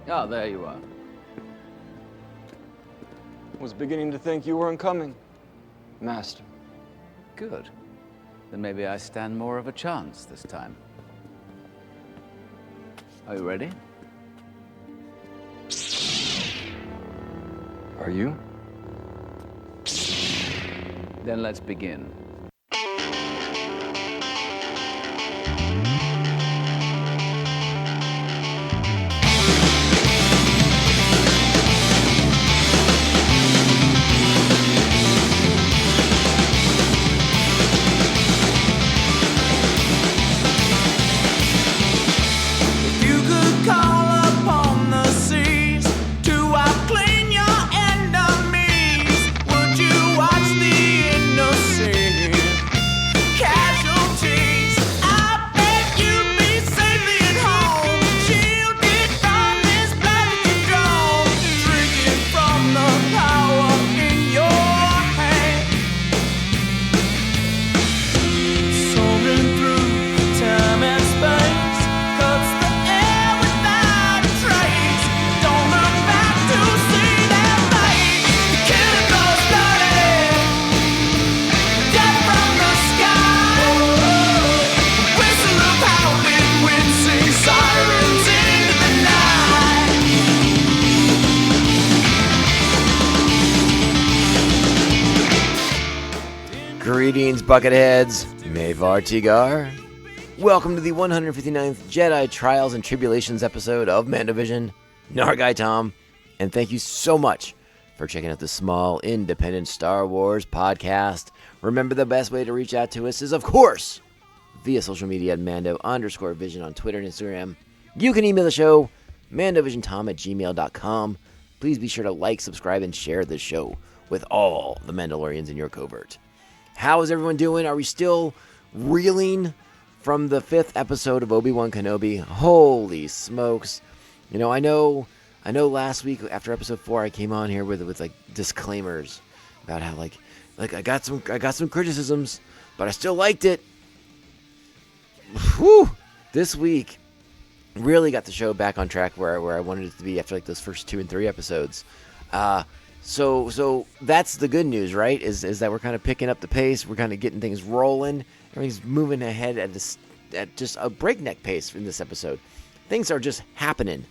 Ah, there you are. Was beginning to think you weren't coming, Master. Good. Then maybe I stand more of a chance this time. Are you ready? Are you? Then let's begin. Greetings, Bucketheads. Mavar Tigar. Welcome to the 159th Jedi Trials and Tribulations episode of Mandovision. Nargai Tom, and thank you so much for checking out the small, independent Star Wars podcast. Remember, the best way to reach out to us is, of course, via social media at Mando_Vision on Twitter and Instagram. You can email the show, mandovisiontom@gmail.com. Please be sure to like, subscribe, and share this show with all the Mandalorians in your covert. How is everyone doing? Are we still reeling from the 5th episode of Obi-Wan Kenobi? Holy smokes. You know, I know last week after episode 4 I came on here with like disclaimers about how like I got some criticisms, but I still liked it. Whew. This week really got the show back on track where I wanted it to be after like those first 2 and 3 episodes. So that's the good news, right? Is that we're kind of picking up the pace. We're kind of getting things rolling. Everything's moving ahead at just a breakneck pace in this episode. Things are just happening,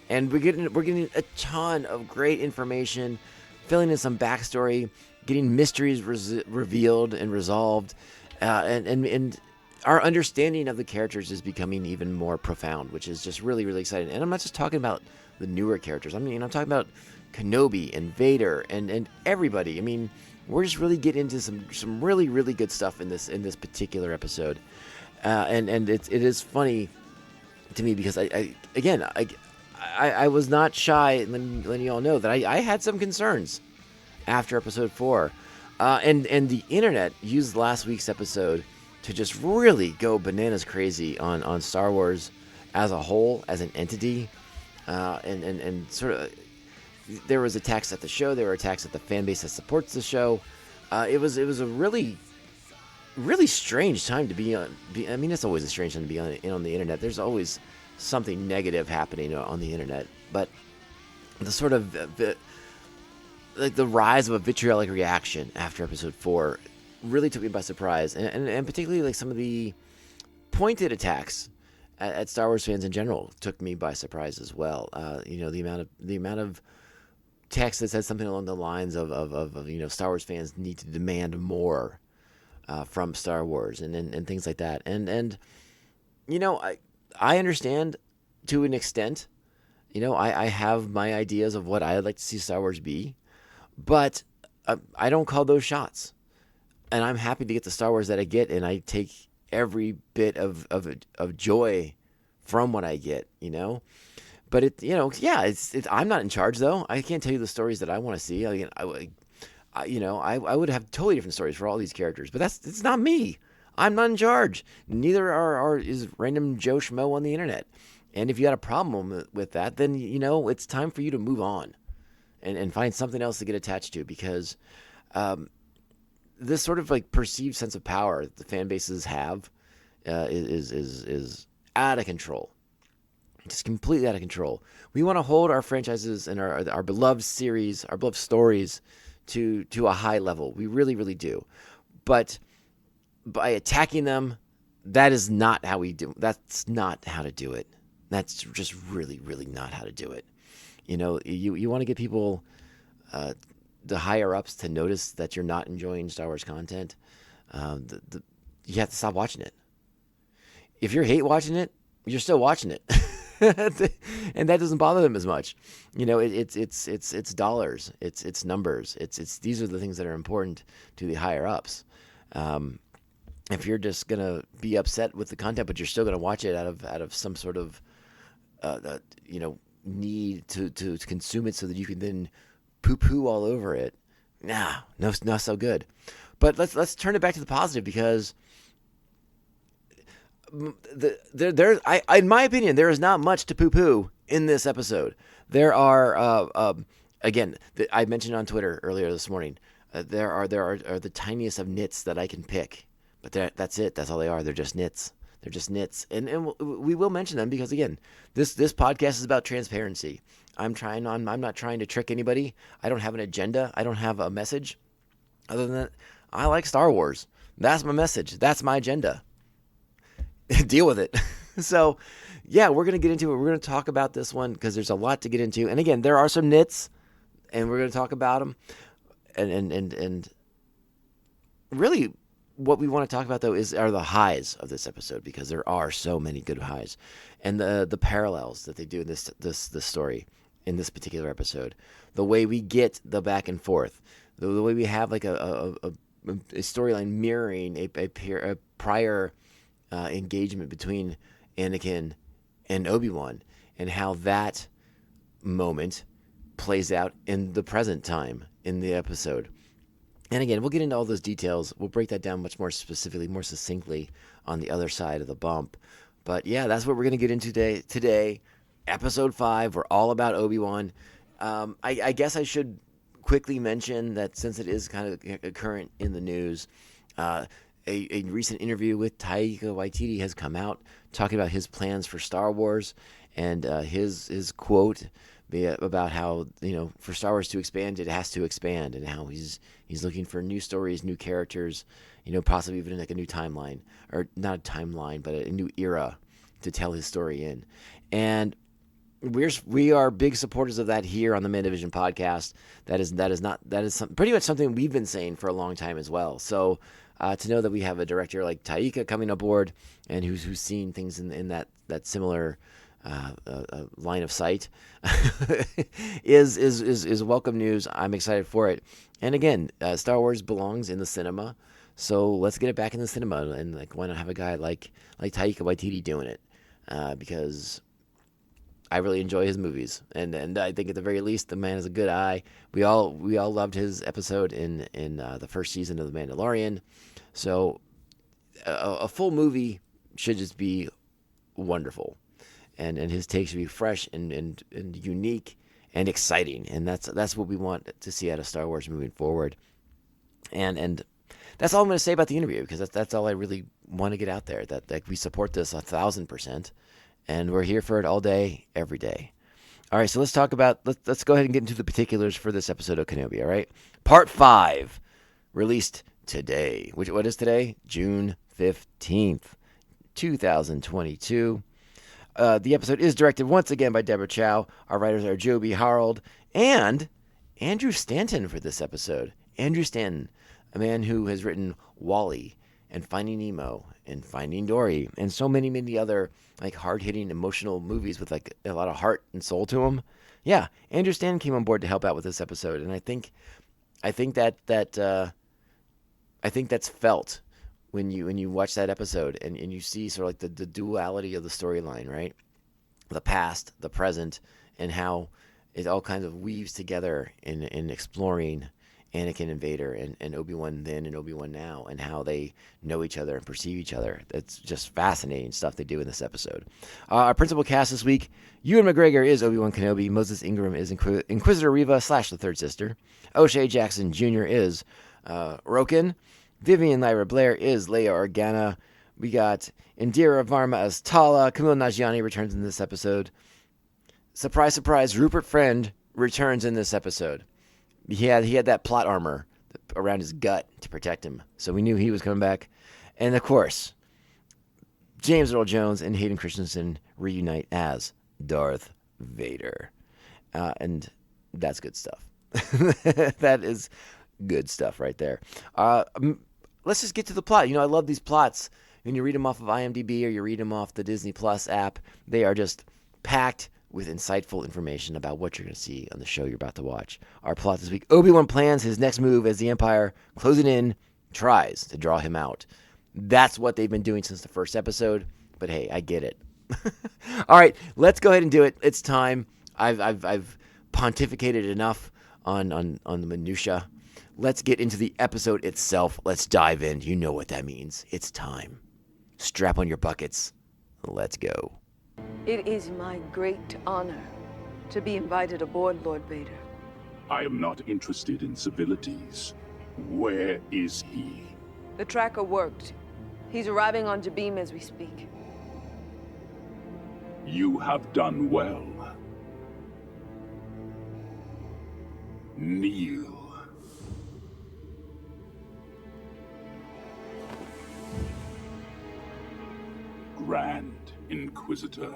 and we're getting a ton of great information, filling in some backstory, getting mysteries revealed and resolved, and our understanding of the characters is becoming even more profound, which is just really, really exciting. And I'm not just talking about the newer characters. I mean, I'm talking about Kenobi and Vader and everybody. I mean, we're just really getting into some really, really good stuff in this particular episode, and it is funny to me because I was not shy letting you all know that I had some concerns after episode 4, and the internet used last week's episode to just really go bananas crazy on Star Wars as a whole, as an entity, and sort of. There was attacks at the show. There were attacks at the fan base that supports the show. It was a really, really strange time to be on. I mean, it's always a strange time to be on the internet. There's always something negative happening on the internet. But the sort of like the rise of a vitriolic reaction after episode 4 really took me by surprise, and particularly like some of the pointed attacks at Star Wars fans in general took me by surprise as well. You know, the amount of text that says something along the lines of you know, Star Wars fans need to demand more from Star Wars and things like that. And you know, I understand to an extent. You know, I have my ideas of what I'd like to see Star Wars be, but I don't call those shots. And I'm happy to get the Star Wars that I get, and I take every bit of joy from what I get, you know. But I'm not in charge though. I can't tell you the stories that I want to see. I would have totally different stories for all these characters, but it's not me. I'm not in charge. Neither is random Joe Schmo on the internet. And if you got a problem with that, then you know it's time for you to move on and find something else to get attached to, because this sort of like perceived sense of power that the fan bases have is out of control. Just completely out of control. We want to hold our franchises and our beloved series, our beloved stories to a high level. We really, really do. But by attacking them, that is not how we do. That's not how to do it. That's just really, really not how to do it. You want to get people, the higher ups, to notice that you're not enjoying Star Wars content. You have to stop watching it. If you hate watching it, you're still watching it. And that doesn't bother them as much. It's dollars, it's numbers, it's these are the things that are important to the higher ups. If you're just gonna be upset with the content, but you're still gonna watch it out of some sort of need to consume it so that you can then poo I over it, not so good. But let's turn it back to the positive, because in my opinion, there is not much to poo-poo in this episode. There are, again, I mentioned on Twitter earlier this morning, there are the tiniest of nits that I can pick, but that's it. That's all they are. They're just nits. They're just nits, and we will mention them because, again, this podcast is about transparency. I'm not trying to trick anybody. I don't have an agenda. I don't have a message. Other than that, I like Star Wars. That's my message. That's my agenda. Deal with it. So, yeah, we're going to get into it. We're going to talk about this one because there's a lot to get into. And again, there are some nits, and we're going to talk about them. And really, what we want to talk about, though, are the highs of this episode, because there are so many good highs, and the parallels that they do in this story in this particular episode. The way we get the back and forth, the way we have like a storyline mirroring a prior engagement between Anakin and Obi-Wan, and how that moment plays out in the present time in the episode. And again, we'll get into all those details. We'll break that down much more specifically, more succinctly on the other side of the bump. But yeah, that's what we're going to get into today. Episode 5, we're all about Obi-Wan. I guess I should quickly mention that since it is kind of current in the news, a recent interview with Taika Waititi has come out talking about his plans for Star Wars, and his quote about how, for Star Wars to expand, it has to expand, and how he's looking for new stories, new characters, possibly even like a new timeline, or not a timeline, but a new era to tell his story in. And we are big supporters of that here on the Mandovision podcast. That is pretty much something we've been saying for a long time as well. So to know that we have a director like Taika coming aboard, and who's seen things in that similar line of sight is welcome news. I'm excited for it. And again, Star Wars belongs in the cinema, so let's get it back in the cinema. And why not have a guy like Taika Waititi doing it? Because I really enjoy his movies, and I think at the very least the man has a good eye. We all loved his episode in the first season of The Mandalorian. So a full movie should just be wonderful, and his take should be fresh and unique and exciting, and that's what we want to see out of Star Wars moving forward. And that's all I'm going to say about the interview, because that's all I really want to get out there. That we support this 1,000%, and we're here for it all day, every day. All right, so let's talk about let's go ahead and get into the particulars for this episode of Kenobi. All right, Part 5, released today. What is today? June 15th, 2022. The episode is directed once again by Deborah Chow. Our writers are Joby Harold and Andrew Stanton for this episode. Andrew Stanton, a man who has written WALL-E and Finding Nemo and Finding Dory and so many, many other hard-hitting, emotional movies with a lot of heart and soul to them. Yeah, Andrew Stanton came on board to help out with this episode, and I think that's felt when you watch that episode and you see sort of the duality of the storyline, right? The past, the present, and how it all kind of weaves together in exploring Anakin and Vader and Obi-Wan then and Obi-Wan now, and how they know each other and perceive each other. That's just fascinating stuff they do in this episode. Our principal cast this week: Ewan McGregor is Obi-Wan Kenobi. Moses Ingram is Inquisitor Reva / the Third Sister. O'Shea Jackson Jr. is Roken. Vivian Lyra Blair is Leia Organa. We got Indira Varma as Tala. Camille Nanjiani returns in this episode. Surprise, surprise, Rupert Friend returns in this episode. He had that plot armor around his gut to protect him, so we knew he was coming back. And of course, James Earl Jones and Hayden Christensen reunite as Darth Vader. And that's good stuff. That is good stuff right there. Let's just get to the plot. I love these plots. When you read them off of IMDb or you read them off the Disney Plus app, they are just packed with insightful information about what you're going to see on the show you're about to watch. Our plot this week: Obi-Wan plans his next move as the Empire, closing in, tries to draw him out. That's what they've been doing since the first episode, but hey, I get it. All right, let's go ahead and do it. It's time. I've pontificated enough on the minutia. Let's get into the episode itself. Let's dive in. You know what that means. It's time. Strap on your buckets. Let's go. It is my great honor to be invited aboard, Lord Vader. I am not interested in civilities. Where is he? The tracker worked. He's arriving on Jabeam as we speak. You have done well. Kneel. Grand Inquisitor.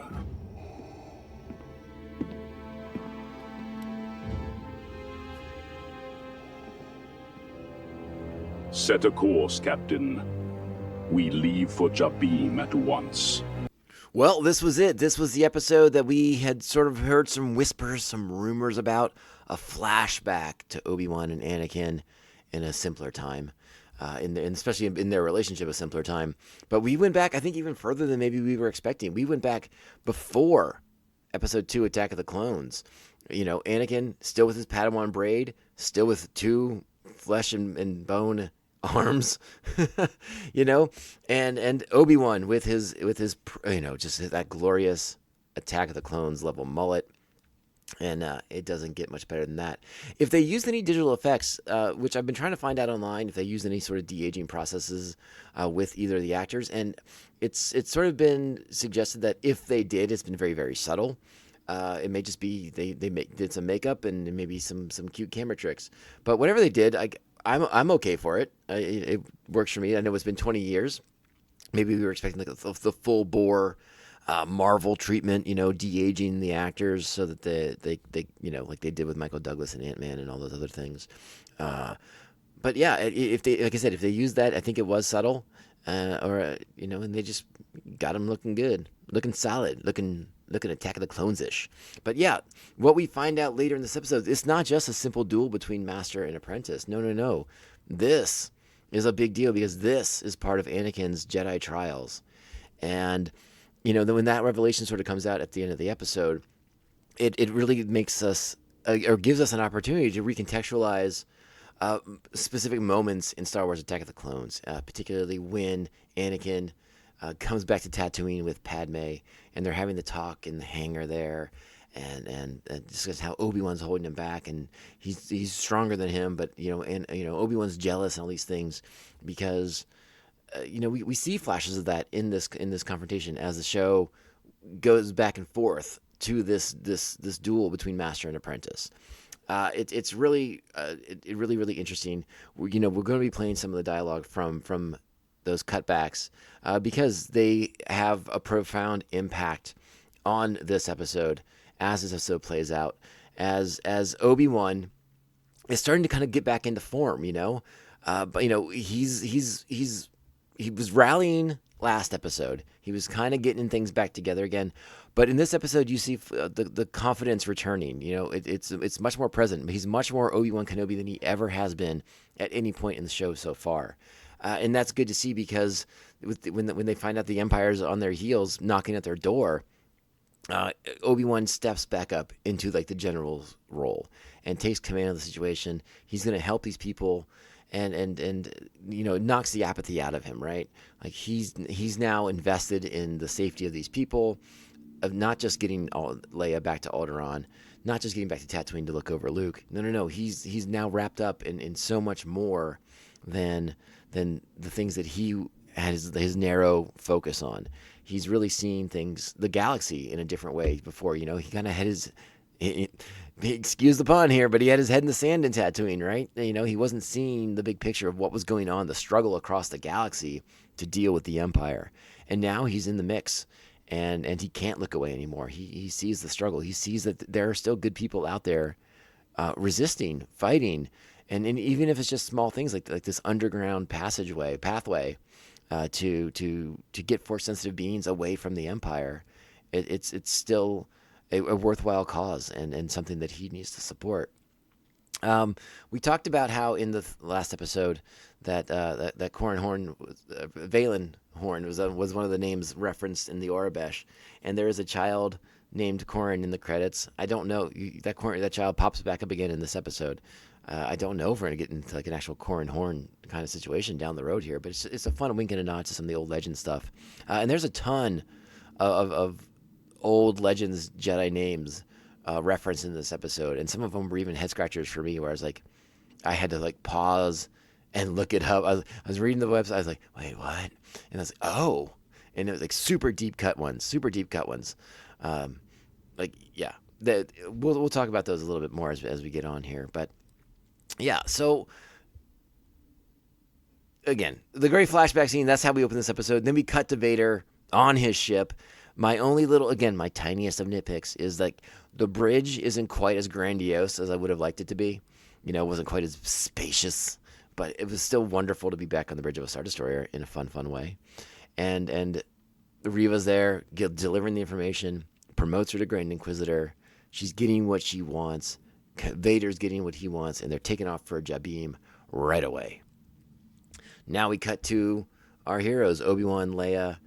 Set a course, Captain. We leave for Jabeam at once. Well, this was it. This was the episode that we had sort of heard some whispers, some rumors about, a flashback to Obi-Wan and Anakin in a simpler time, especially in their relationship, a simpler time. But we went back, I think, even further than maybe we were expecting. We went back before Episode 2, Attack of the Clones. Anakin still with his Padawan braid, still with two flesh and bone arms, and Obi-Wan with his just that glorious Attack of the Clones level mullet. And it doesn't get much better than that. If they used any digital effects, which I've been trying to find out online, if they used any sort of de-aging processes with either of the actors, and it's sort of been suggested that if they did, it's been very, very subtle. It may just be they did some makeup and maybe some cute camera tricks. But whatever they did, I'm okay for it. It works for me. I know it's been 20 years. Maybe we were expecting the full bore Marvel treatment, de-aging the actors so that they like they did with Michael Douglas and Ant-Man and all those other things. But yeah, if they, like I said, if they used that, I think it was subtle, and they just got him looking good, looking solid, looking Attack of the Clones-ish. But yeah, what we find out later in this episode, it's not just a simple duel between master and apprentice. No. This is a big deal because this is part of Anakin's Jedi trials. And when that revelation sort of comes out at the end of the episode, it really makes us, or gives us an opportunity to recontextualize specific moments in Star Wars Attack of the Clones, particularly when Anakin comes back to Tatooine with Padme, and they're having the talk in the hangar there, and discuss how Obi-Wan's holding him back, and he's stronger than him, but Obi-Wan's jealous and all these things because. We see flashes of that in this confrontation as the show goes back and forth to this duel between master and apprentice. It's really really interesting. We're going to be playing some of the dialogue from those cutbacks because they have a profound impact on this episode as this episode plays out. As Obi-Wan is starting to kind of get back into form, but he was rallying last episode. He was kind of getting things back together again. But in this episode, you see the confidence returning. It's much more present. He's much more Obi-Wan Kenobi than he ever has been at any point in the show so far. And that's good to see because when they find out the Empire's on their heels, knocking at their door, Obi-Wan steps back up into the general's role and takes command of the situation. He's going to help these people. And it knocks the apathy out of him, right? Like he's now invested in the safety of these people, of not just getting Leia back to Alderaan, not just getting back to Tatooine to look over Luke. No. He's now wrapped up in so much more than the things that he had his narrow focus on. He's really seeing things, the galaxy, in a different way before. He kind of had excuse the pun here, but he had his head in the sand in Tatooine, right? He wasn't seeing the big picture of what was going on, the struggle across the galaxy to deal with the Empire. And now he's in the mix, and he can't look away anymore. He sees the struggle. He sees that there are still good people out there resisting, fighting, and even if it's just small things like this underground pathway to get Force-sensitive beings away from the Empire, it's still a worthwhile cause and something that he needs to support. We talked about how in the last episode that Corran Horn, Valen Horn was one of the names referenced in the Orabesh, and there is a child named Corran in the credits. I don't know that child pops back up again in this episode. I don't know if we're going to get into like an actual Corran Horn kind of situation down the road here, but it's a fun wink and a nod to some of the old Legend stuff. And there's a ton of old Legends Jedi names referenced in this episode, and some of them were even head scratchers for me, where I was like, I had to like pause and look it up. I was reading the website. I was like, wait, what? And I was like, oh, and it was like super deep cut ones. We'll talk about those a little bit more as we get on here, but yeah. So again, the great flashback scene. That's how we open this episode. Then we cut to Vader on his ship. My tiniest of nitpicks is like the bridge isn't quite as grandiose as I would have liked it to be. It wasn't quite as spacious, but it was still wonderful to be back on the bridge of a Star Destroyer in a fun way. And Reva's there delivering the information, promotes her to Grand Inquisitor. She's getting what she wants. Vader's getting what he wants, and they're taking off for Jabim right away. Now we cut to our heroes, Obi-Wan, Leia,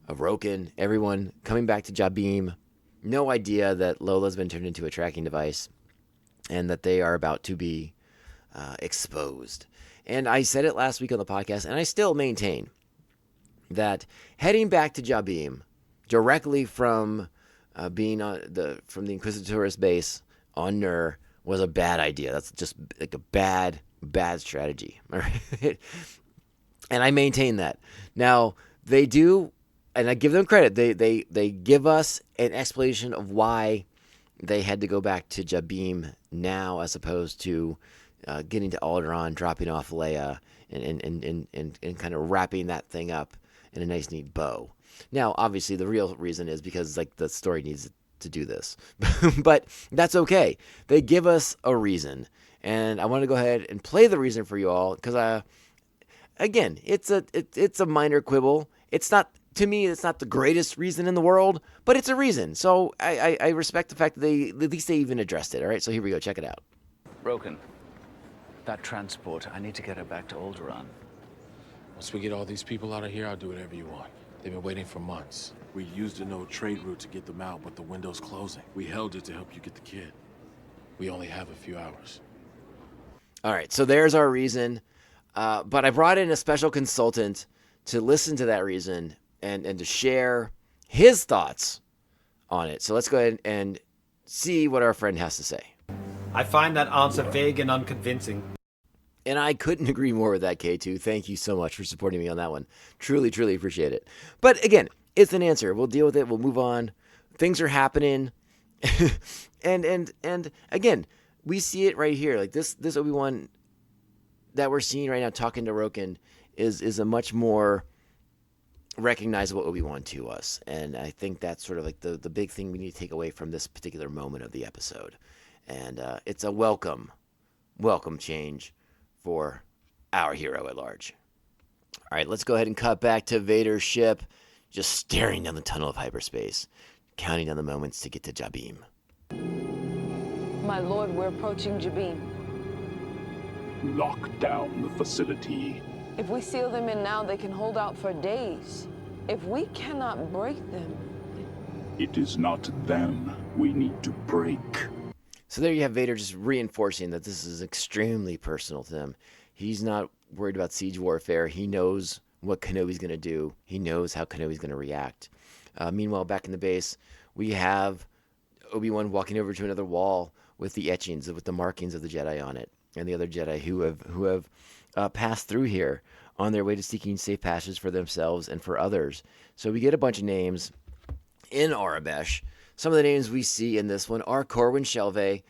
Roken, everyone coming back to Jabim. No idea that Lola's been turned into a tracking device and that they are about to be exposed. And I said it last week on the podcast, and I still maintain that heading back to Jabim directly from being from the Inquisitor's base on Nur was a bad idea. That's just like a bad strategy. All right? And I maintain that. Now, they do, and I give them credit, they give us an explanation of why they had to go back to Jabim now as opposed to getting to Alderaan, dropping off Leia, and kind of wrapping that thing up in a nice, neat bow. Now, obviously, the real reason is because like the story needs to do this. But that's okay. They give us a reason. And I want to go ahead and play the reason for you all because, again, it's a minor quibble. It's not, to me, it's not the greatest reason in the world, but it's a reason. So I respect the fact that at least they even addressed it. All right, so here we go. Check it out. Roken, that transport, I need to get her back to Alderaan. Once we get all these people out of here, I'll do whatever you want. They've been waiting for months. We used an old trade route to get them out, but the window's closing. We held it to help you get the kid. We only have a few hours. All right, so there's our reason. But I brought in a special consultant to listen to that reason and to share his thoughts on it. So let's go ahead and see what our friend has to say. I find that answer vague and unconvincing. And I couldn't agree more with that, K2. Thank you so much for supporting me on that one. Truly, truly appreciate it. But again, it's an answer. We'll deal with it. We'll move on. Things are happening. and again, we see it right here. Like this Obi-Wan that we're seeing right now talking to Roken is a much more recognizable Obi-Wan to us. And I think that's sort of like the big thing we need to take away from this particular moment of the episode. And it's a welcome change for our hero at large. All right, let's go ahead and cut back to Vader's ship, just staring down the tunnel of hyperspace, counting down the moments to get to Jabim. My lord, we're approaching Jabim. Lock down the facility. If we seal them in now, they can hold out for days. If we cannot break them... It is not them we need to break. So there you have Vader just reinforcing that this is extremely personal to him. He's not worried about siege warfare. He knows what Kenobi's going to do. He knows how Kenobi's going to react. Meanwhile, back in the base, we have Obi-Wan walking over to another wall with the etchings, with the markings of the Jedi on it. and the other Jedi who have passed through here on their way to seeking safe passages for themselves and for others. So we get a bunch of names in Aurebesh. Some of the names we see in this one are Corwin Shelvey,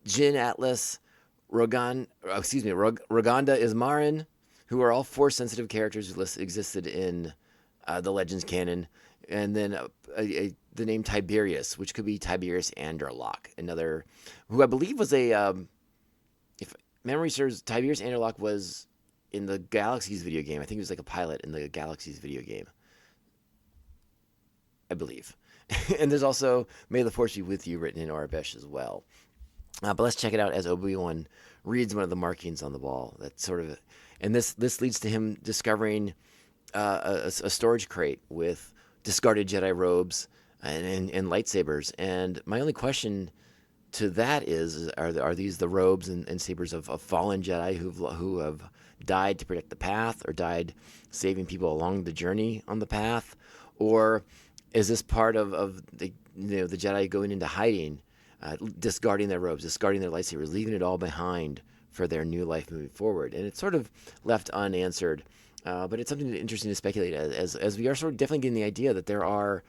Jin Atlas, Roganda Ismarin, who are all Force-sensitive characters who existed in the Legends canon. And then the name Tiberius, which could be Tiberius Anderlock, another, who I believe was if memory serves, Tiberius Anderlock was in the Galaxies video game. I think he was like a pilot in the Galaxies video game, I believe. And there's also May the Force be with you written in Aurebesh as well. But let's check it out as Obi-Wan reads one of the markings on the wall. That sort of, and this leads to him discovering a storage crate with discarded Jedi robes and lightsabers. And my only question to that is are these the robes and sabers of fallen Jedi who have died to protect the path, or died saving people along the journey on the path? Or is this part of the the Jedi going into hiding, discarding their robes, discarding their lightsabers, leaving it all behind for their new life moving forward? And it's sort of left unanswered, but it's something interesting to speculate as we are sort of definitely getting the idea that there are,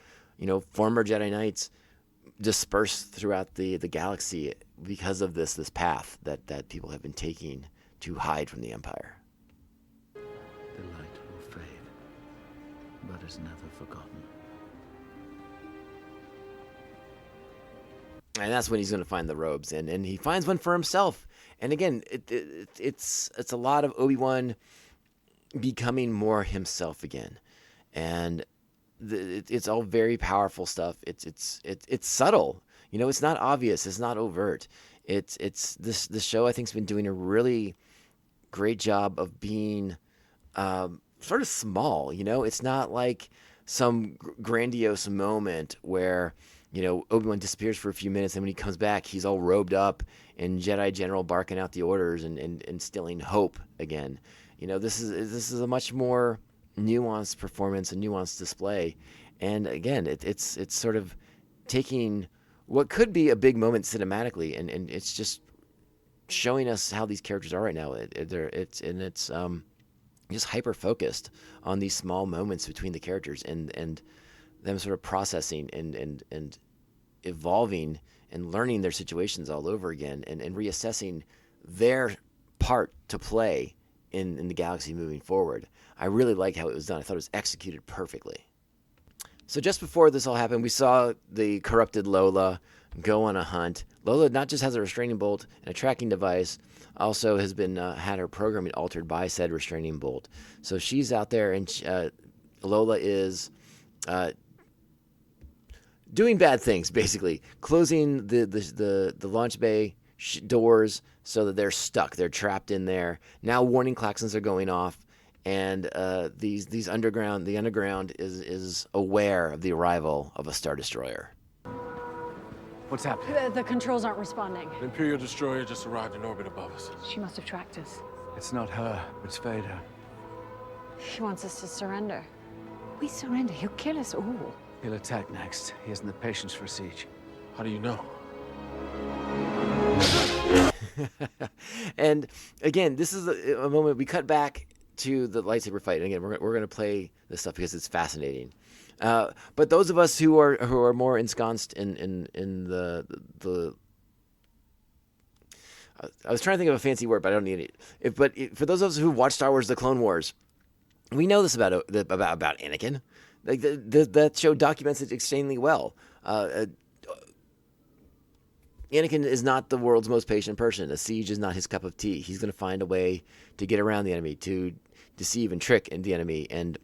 former Jedi Knights dispersed throughout the galaxy because of this path that people have been taking to hide from the Empire. The light will fade, but is never forgotten. And that's when he's going to find the robes, and he finds one for himself. And again, it's a lot of Obi-Wan becoming more himself again, and it's all very powerful stuff. It's subtle, it's not obvious, it's not overt. This show, I think, has been doing a really great job of being sort of small. It's not like some grandiose moment where Obi-Wan disappears for a few minutes, and when he comes back, he's all robed up and Jedi General barking out the orders and instilling hope again. This is a much more nuanced performance, a nuanced display, and again, it's sort of taking what could be a big moment cinematically, and it's just showing us how these characters are right now. It's just hyper focused on these small moments between the characters and them sort of processing and evolving and learning their situations all over again, and reassessing their part to play in the galaxy moving forward. I really like how it was done. I thought it was executed perfectly. So just before this all happened, we saw the corrupted Lola go on a hunt. Lola not just has a restraining bolt and a tracking device, also has been had her programming altered by said restraining bolt. So she's out there, and Lola is doing bad things, basically closing the launch bay doors so that they're stuck, they're trapped in there. Now warning klaxons are going off, and the underground is aware of the arrival of a Star Destroyer. What's happening? The controls aren't responding. An Imperial destroyer just arrived in orbit above us. She must have tracked us. It's not her, it's Vader. She wants us to surrender. We surrender, he'll kill us all. He'll attack next. He hasn't the patience for a siege. How do you know? And again, this is a moment we cut back to the lightsaber fight. And again, we're going to play this stuff because it's fascinating. But those of us who are more ensconced in the I was trying to think of a fancy word, but I don't need it. But for those of us who watch Star Wars: The Clone Wars, we know this about Anakin. Like that show documents it extremely well. Anakin is not the world's most patient person. A siege is not his cup of tea. He's going to find a way to get around the enemy, to deceive and trick the enemy, and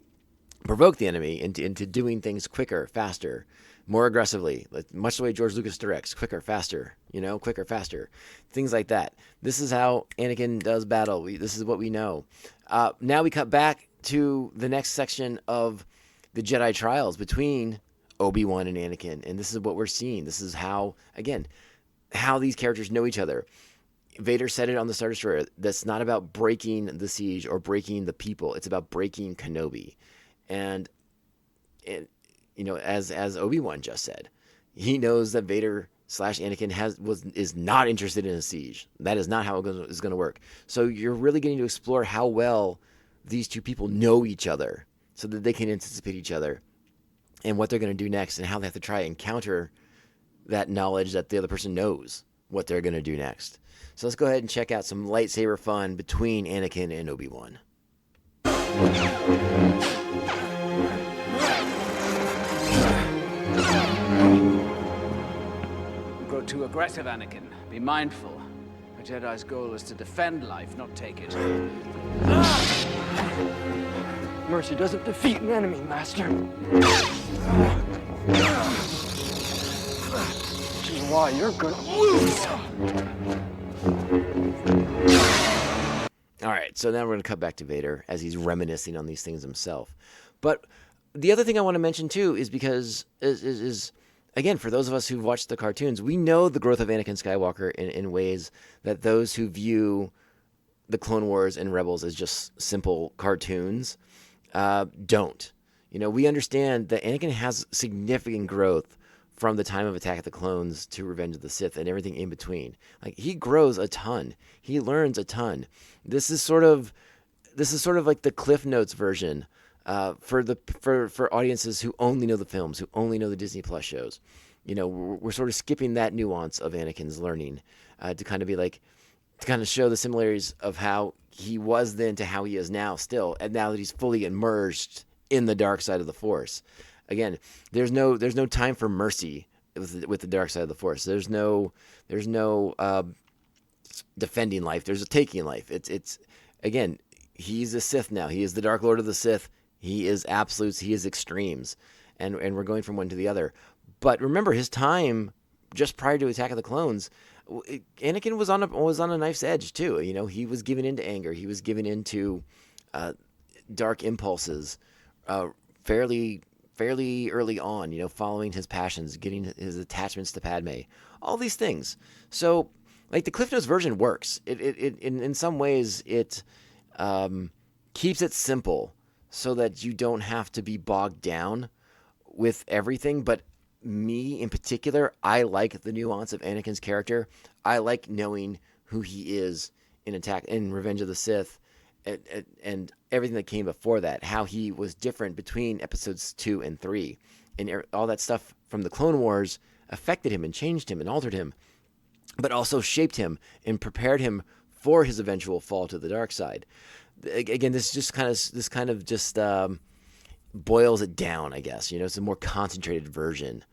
provoke the enemy into doing things quicker, faster, more aggressively, much the way George Lucas directs: quicker, faster, quicker, faster, things like that. This is how Anakin does battle. This is what we know. Now we cut back to the next section of the Jedi trials between Obi-Wan and Anakin, and this is what we're seeing. This is how these characters know each other. Vader said it on the Star Destroyer. That's not about breaking the siege or breaking the people. It's about breaking Kenobi. And as Obi-Wan just said, he knows that Vader Anakin is not interested in a siege. That is not how it is going to work. So you're really getting to explore how well these two people know each other, so that they can anticipate each other and what they're going to do next, and how they have to try and counter that knowledge that the other person knows what they're going to do next. So let's go ahead and check out some lightsaber fun between Anakin and Obi-Wan. Grow too aggressive, Anakin. Be mindful. A Jedi's goal is to defend life, not take it. Mercy doesn't defeat an enemy, Master. Which is why you're gonna lose. All right, so now we're going to cut back to Vader as he's reminiscing on these things himself. But the other thing I want to mention too is because is again, for those of us who've watched the cartoons, we know the growth of Anakin Skywalker in ways that those who view the Clone Wars and Rebels as just simple cartoons don't. You know, we understand that Anakin has significant growth from the time of Attack of the Clones to Revenge of the Sith and everything in between. Like, he grows a ton. He learns a ton. This is sort of like the Cliff Notes version for audiences who only know the films, who only know the Disney Plus shows. You know, we're sort of skipping that nuance of Anakin's learning to kind of show the similarities of how he was then to how he is now still, and now that he's fully immersed in the dark side of the Force. Again, there's no time for mercy with the dark side of the Force. There's no defending life. There's a taking life. It's again, he's a Sith now. He is the Dark Lord of the Sith. He is absolutes. He is extremes, and we're going from one to the other. But remember, his time just prior to Attack of the Clones, Anakin was on a knife's edge too. You know, he was giving into anger. He was giving into dark impulses fairly early on, you know, following his passions, getting his attachments to Padme, all these things. So, like, the Cliff Notes version works. It in some ways it keeps it simple so that you don't have to be bogged down with everything. But me in particular, I like the nuance of Anakin's character. I like knowing who he is in Revenge of the Sith. And everything that came before that, how he was different between episodes 2 and 3, and all that stuff from the Clone Wars affected him and changed him and altered him, but also shaped him and prepared him for his eventual fall to the dark side. Again, this kind of just boils it down, I guess. You know, it's a more concentrated version.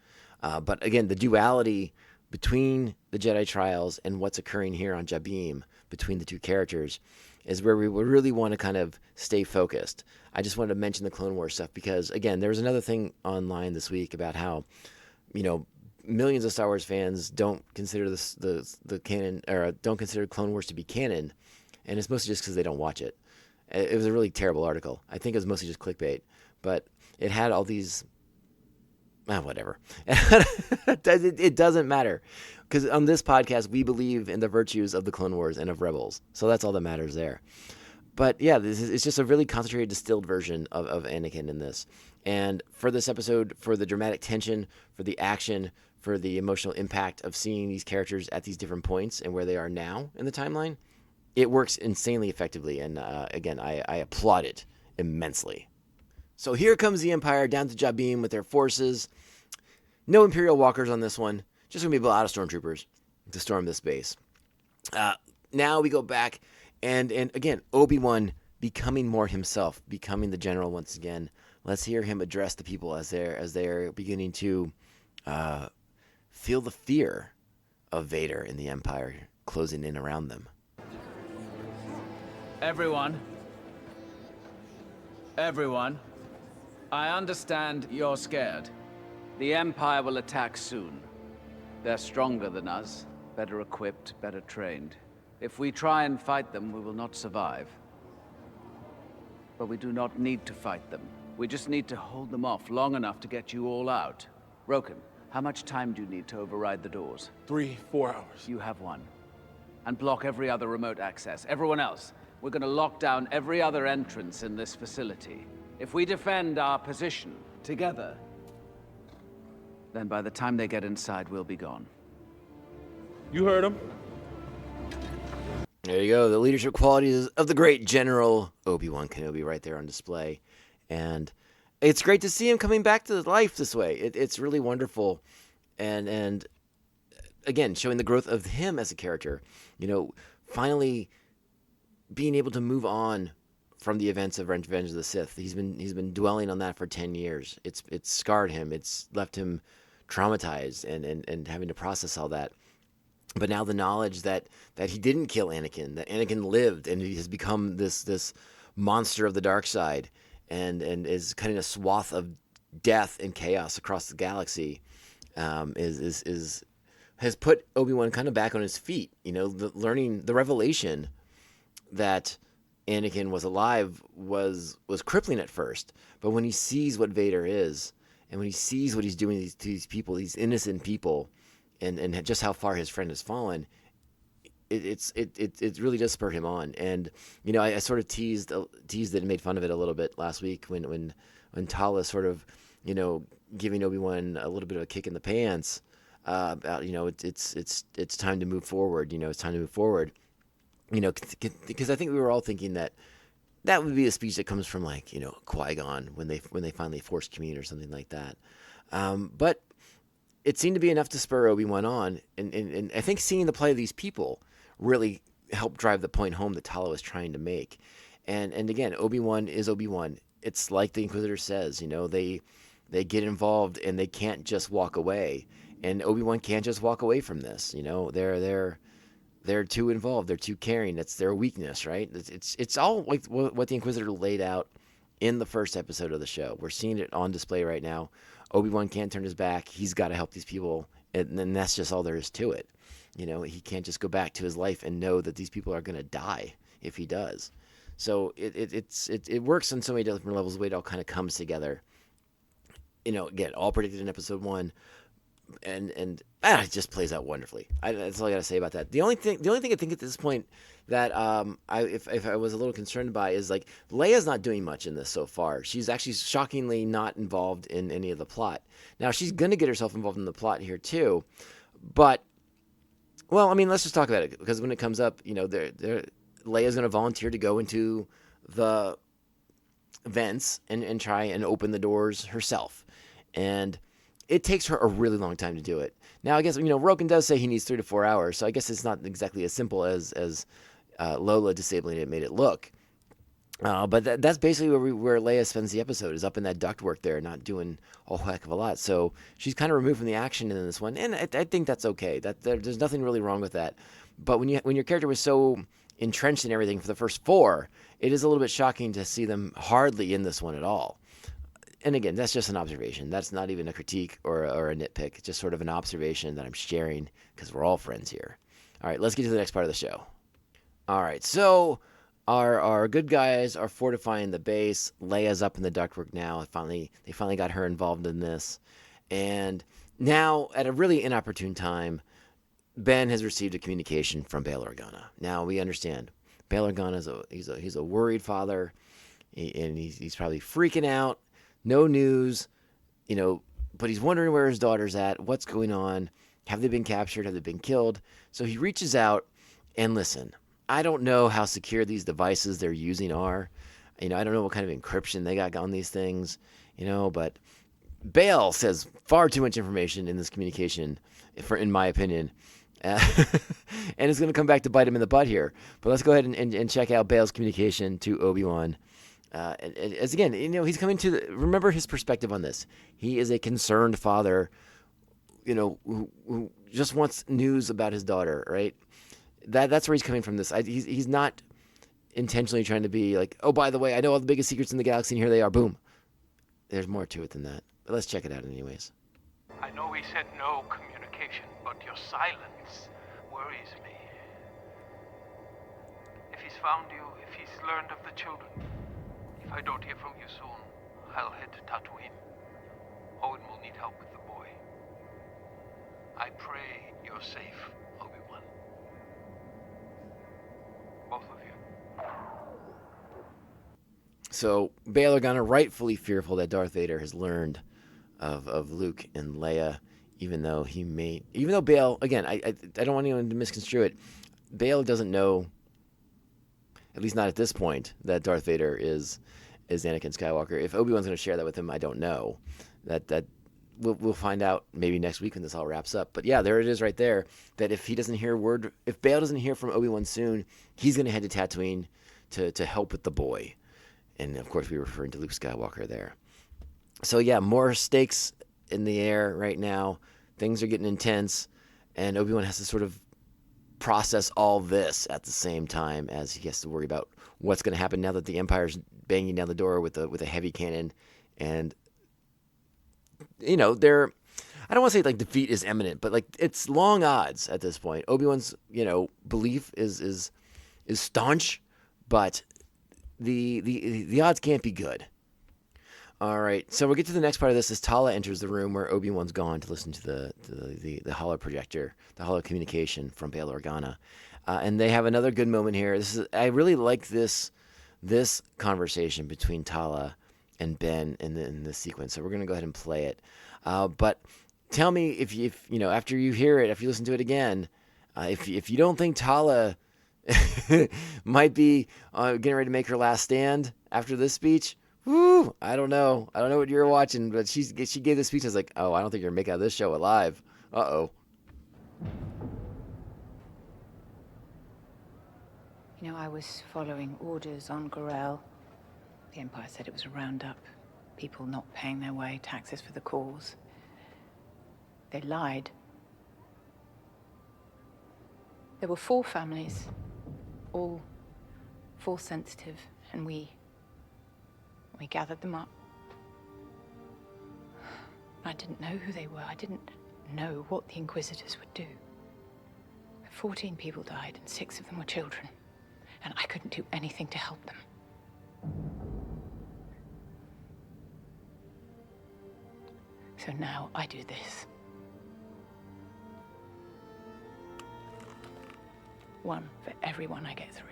But again, the duality between the Jedi trials and what's occurring here on Jabim between the two characters is where we would really want to kind of stay focused. I just wanted to mention the Clone Wars stuff because, again, there was another thing online this week about how, you know, millions of Star Wars fans don't consider the canon, or don't consider Clone Wars to be canon, and it's mostly just because they don't watch it. It was a really terrible article. I think it was mostly just clickbait, but it had all these... whatever. It doesn't matter. Because on this podcast, we believe in the virtues of the Clone Wars and of Rebels. So that's all that matters there. But yeah, it's just a really concentrated, distilled version of Anakin in this. And for this episode, for the dramatic tension, for the action, for the emotional impact of seeing these characters at these different points and where they are now in the timeline, it works insanely effectively. And again, I applaud it immensely. So here comes the Empire down to Jabim with their forces. No Imperial walkers on this one. Just going to be a lot of stormtroopers to storm this base. Now we go back, and again, Obi-Wan becoming more himself, becoming the general once again. Let's hear him address the people as they're beginning to feel the fear of Vader and the Empire closing in around them. Everyone, I understand you're scared. The Empire will attack soon. They're stronger than us, better equipped, better trained. If we try and fight them, we will not survive. But we do not need to fight them. We just need to hold them off long enough to get you all out. Roken, how much time do you need to override the doors? 3-4 hours. You have one. And block every other remote access. Everyone else, we're going to lock down every other entrance in this facility. If we defend our position together, then by the time they get inside, we'll be gone. You heard him. There you go. The leadership qualities of the great General Obi-Wan Kenobi right there on display. And it's great to see him coming back to life this way. It's really wonderful. And again, showing the growth of him as a character. You know, finally being able to move on from the events of Revenge of the Sith. He's been dwelling on that for 10 years. It's scarred him. It's left him traumatized and having to process all that. But now the knowledge that he didn't kill Anakin, that Anakin lived and he has become this monster of the dark side and is cutting a swath of death and chaos across the galaxy, has put Obi-Wan kind of back on his feet. You know, the revelation that Anakin was alive was crippling at first, but when he sees what Vader is, and when he sees what he's doing to these people, these innocent people, and just how far his friend has fallen, it really does spur him on. And you know, I sort of teased it and made fun of it a little bit last week when Tala sort of, you know, giving Obi-Wan a little bit of a kick in the pants about, you know, it's time to move forward. You know, it's time to move forward. You know, because I think we were all thinking that would be a speech that comes from, like, you know, Qui-Gon when they finally force commune or something like that. But it seemed to be enough to spur Obi-Wan on, and I think seeing the play of these people really helped drive the point home that Tala was trying to make. And again, Obi-Wan is Obi-Wan. It's like the Inquisitor says, you know, they get involved and they can't just walk away, and Obi-Wan can't just walk away from this. You know, they're too involved. They're too caring. That's their weakness, right? It's all like what the Inquisitor laid out in the first episode of the show. We're seeing it on display right now. Obi-Wan can't turn his back. He's got to help these people, and then that's just all there is to it. You know, he can't just go back to his life and know that these people are going to die if he does. So it works on so many different levels. The way it all kind of comes together. You know, again, all predicted in episode 1. And it just plays out wonderfully. That's all I got to say about that. The only thing I think at this point that if I was a little concerned by is, like, Leia's not doing much in this so far. She's actually shockingly not involved in any of the plot. Now she's going to get herself involved in the plot here too, but well, I mean, let's just talk about it, because when it comes up, you know, Leia's going to volunteer to go into the vents and try and open the doors herself, and it takes her a really long time to do it. Now, I guess, you know, Roken does say he needs 3 to 4 hours, so I guess it's not exactly as simple as Lola disabling it made it look. But that's basically where Leia spends the episode, is up in that ductwork there, not doing a whole heck of a lot. So she's kind of removed from the action in this one, and I think that's okay. There's nothing really wrong with that. But when your character was so entrenched in everything for the first 4, it is a little bit shocking to see them hardly in this one at all. And again, that's just an observation. That's not even a critique or a nitpick. It's just sort of an observation that I'm sharing because we're all friends here. All right, let's get to the next part of the show. All right, so our good guys are fortifying the base. Leia's up in the ductwork now. They finally got her involved in this. And now, at a really inopportune time, Ben has received a communication from Bail Organa. Now, we understand. Bail Organa he's a worried father, and he's probably freaking out. No news, you know, but he's wondering where his daughter's at, what's going on, have they been captured, have they been killed? So he reaches out, and listen, I don't know how secure these devices they're using are. You know, I don't know what kind of encryption they got on these things, you know, but Bail says far too much information in this communication, in my opinion, and it's going to come back to bite him in the butt here. But let's go ahead and check out Bail's communication to Obi-Wan. As again, you know, he's coming to remember his perspective on this. He is a concerned father, you know, who just wants news about his daughter, right? That's where he's coming from this. He's not intentionally trying to be like, oh, by the way, I know all the biggest secrets in the galaxy, and here they are. Boom. There's more to it than that. But let's check it out anyways. I know he said no communication, but your silence worries me. If he's found you, if he's learned of the children, if I don't hear from you soon, I'll head to Tatooine. Owen will need help with the boy. I pray you're safe, Obi-Wan. Both of you. So Bail Organa rightfully fearful that Darth Vader has learned of Luke and Leia even though Bail, again, I don't want anyone to misconstrue it. Bail doesn't know, at least not at this point, that Darth Vader is Anakin Skywalker. If Obi-Wan's going to share that with him, I don't know. That we'll find out maybe next week when this all wraps up. But yeah, there it is right there. That if Bail doesn't hear from Obi-Wan soon, he's going to head to Tatooine to help with the boy. And of course, we're referring to Luke Skywalker there. So yeah, more stakes in the air right now. Things are getting intense, and Obi-Wan has to sort of process all this at the same time as he has to worry about what's going to happen now that the Empire's banging down the door with a heavy cannon. And I don't want to say like defeat is imminent, but like it's long odds at this point. Obi-Wan's belief is staunch, but the odds can't be good. All right, so we'll get to the next part of this as Tala enters the room where Obi-Wan's gone to listen to the holo projector, the holo communication from Bail Organa, and they have another good moment here. I really like this conversation between Tala and Ben in this sequence. So we're gonna go ahead and play it. But tell me if after you hear it, if you listen to it again, if you don't think Tala might be getting ready to make her last stand after this speech. Woo! I don't know what you were watching, but she gave this speech. I was like, oh, I don't think you're making out of this show alive. Uh-oh. I was following orders on Gorel. The Empire said it was a roundup. People not paying their way, taxes for the cause. They lied. There were 4 families, all Force sensitive, and we gathered them up. I didn't know who they were. I didn't know what the Inquisitors would do. 14 people died, and 6 of them were children. And I couldn't do anything to help them. So now I do this. One for everyone I get through.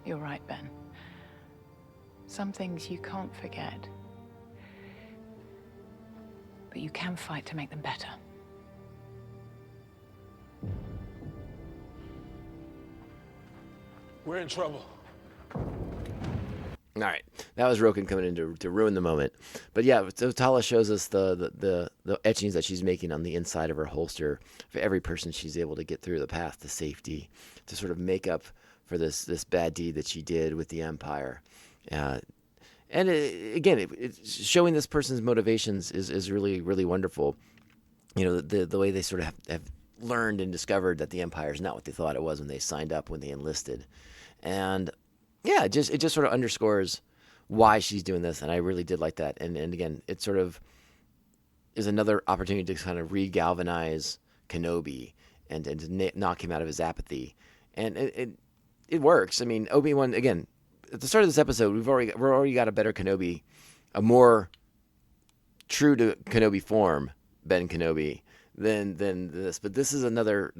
You're right, Ben. Some things you can't forget. But you can fight to make them better. We're in trouble. All right, that was Roken coming in to ruin the moment. But yeah, so Tala shows us the etchings that she's making on the inside of her holster for every person she's able to get through the path to safety, to sort of make up for this bad deed that she did with the Empire. It's showing this person's motivations is really, really wonderful. The way they sort of have learned and discovered that the Empire is not what they thought it was when they signed up, when they enlisted. And yeah, it just sort of underscores why she's doing this, and I really did like that. And again, it sort of is another opportunity to kind of re-galvanize Kenobi and to knock him out of his apathy. And it works. I mean, Obi-Wan, again, at the start of this episode, we've already got a better Kenobi, a more true to Kenobi form, Ben Kenobi, than this. But this is another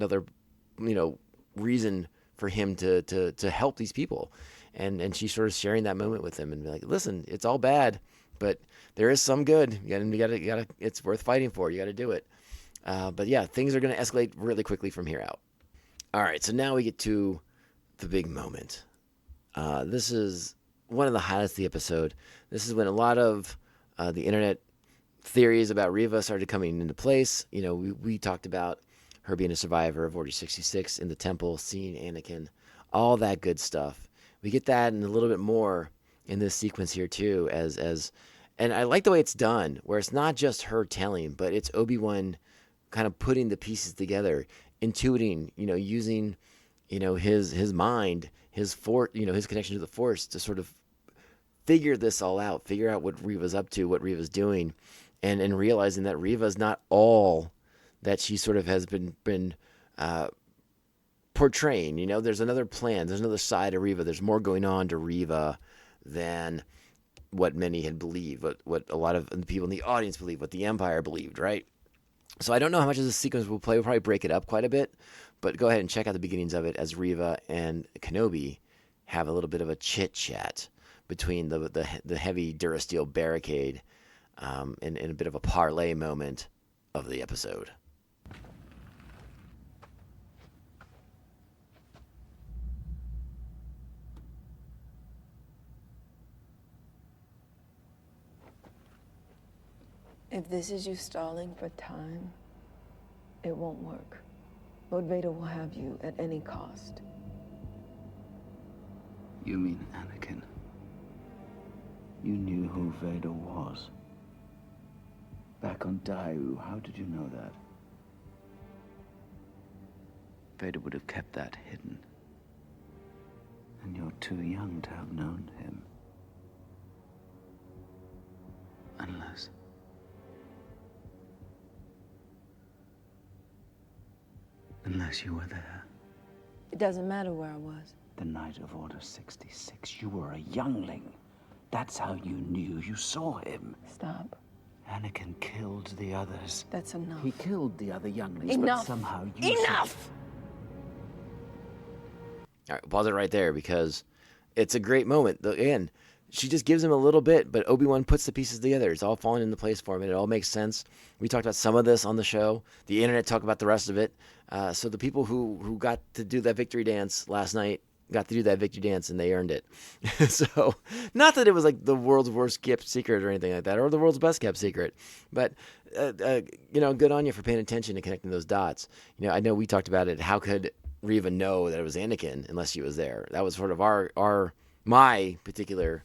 reason for him to help these people. And she's sort of sharing that moment with him and be like, listen, it's all bad, but there is some good. You gotta it's worth fighting for. You gotta do it. But yeah, things are gonna escalate really quickly from here out. All right, so now we get to the big moment. This is one of the highlights of the episode. This is when a lot of the internet theories about Reva started coming into place. We talked about her being a survivor of Order 66 in the temple, seeing Anakin, all that good stuff. We get that and a little bit more in this sequence here too, and I like the way it's done, where it's not just her telling, but it's Obi-Wan kind of putting the pieces together, intuiting, using, his mind, his connection to the Force to sort of figure this all out, figure out what Reva's up to, what Reva's doing, and realizing that Reva's not all that she sort of has been portraying. There's another plan, there's another side of Reva, there's more going on to Reva than what many had believed, what a lot of the people in the audience believed, what the Empire believed, right? So I don't know how much of this sequence we'll play. We'll probably break it up quite a bit, but go ahead and check out the beginnings of it as Reva and Kenobi have a little bit of a chit-chat between the heavy Durasteel barricade in a bit of a parlay moment of the episode. If this is you stalling for time, it won't work. Lord Vader will have you at any cost. You mean Anakin? You knew who Vader was. Back on Daiu, how did you know that? Vader would have kept that hidden. And you're too young to have known him. Unless you were there. It doesn't matter where I was. The night of Order 66, you were a youngling. That's how you knew you saw him. Stop. Anakin killed the others. That's enough. He killed the other younglings, Enough. but somehow you... Enough! All right, pause it right there because it's a great moment. Again, she just gives him a little bit, but Obi-Wan puts the pieces together. It's all falling into place for him, and it all makes sense. We talked about some of this on the show. The internet talked about the rest of it. So the people who got to do that victory dance last night got to do that victory dance, and they earned it. So, not that it was like the world's worst kept secret or anything like that, or the world's best kept secret, but good on you for paying attention and connecting those dots. I know we talked about it. How could Reva know that it was Anakin unless she was there? That was sort of my particular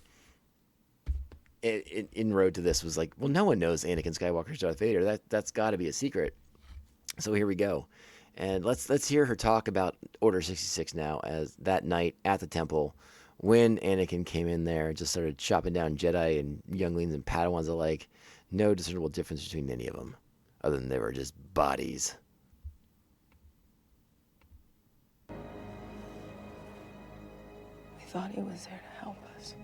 inroad to this was like, well, no one knows Anakin Skywalker's Darth Vader. That's got to be a secret. So here we go. And let's hear her talk about Order 66 now, as that night at the temple when Anakin came in there, just started chopping down Jedi and younglings and Padawans alike. No discernible difference between any of them, other than they were just bodies. We thought he was there to help us.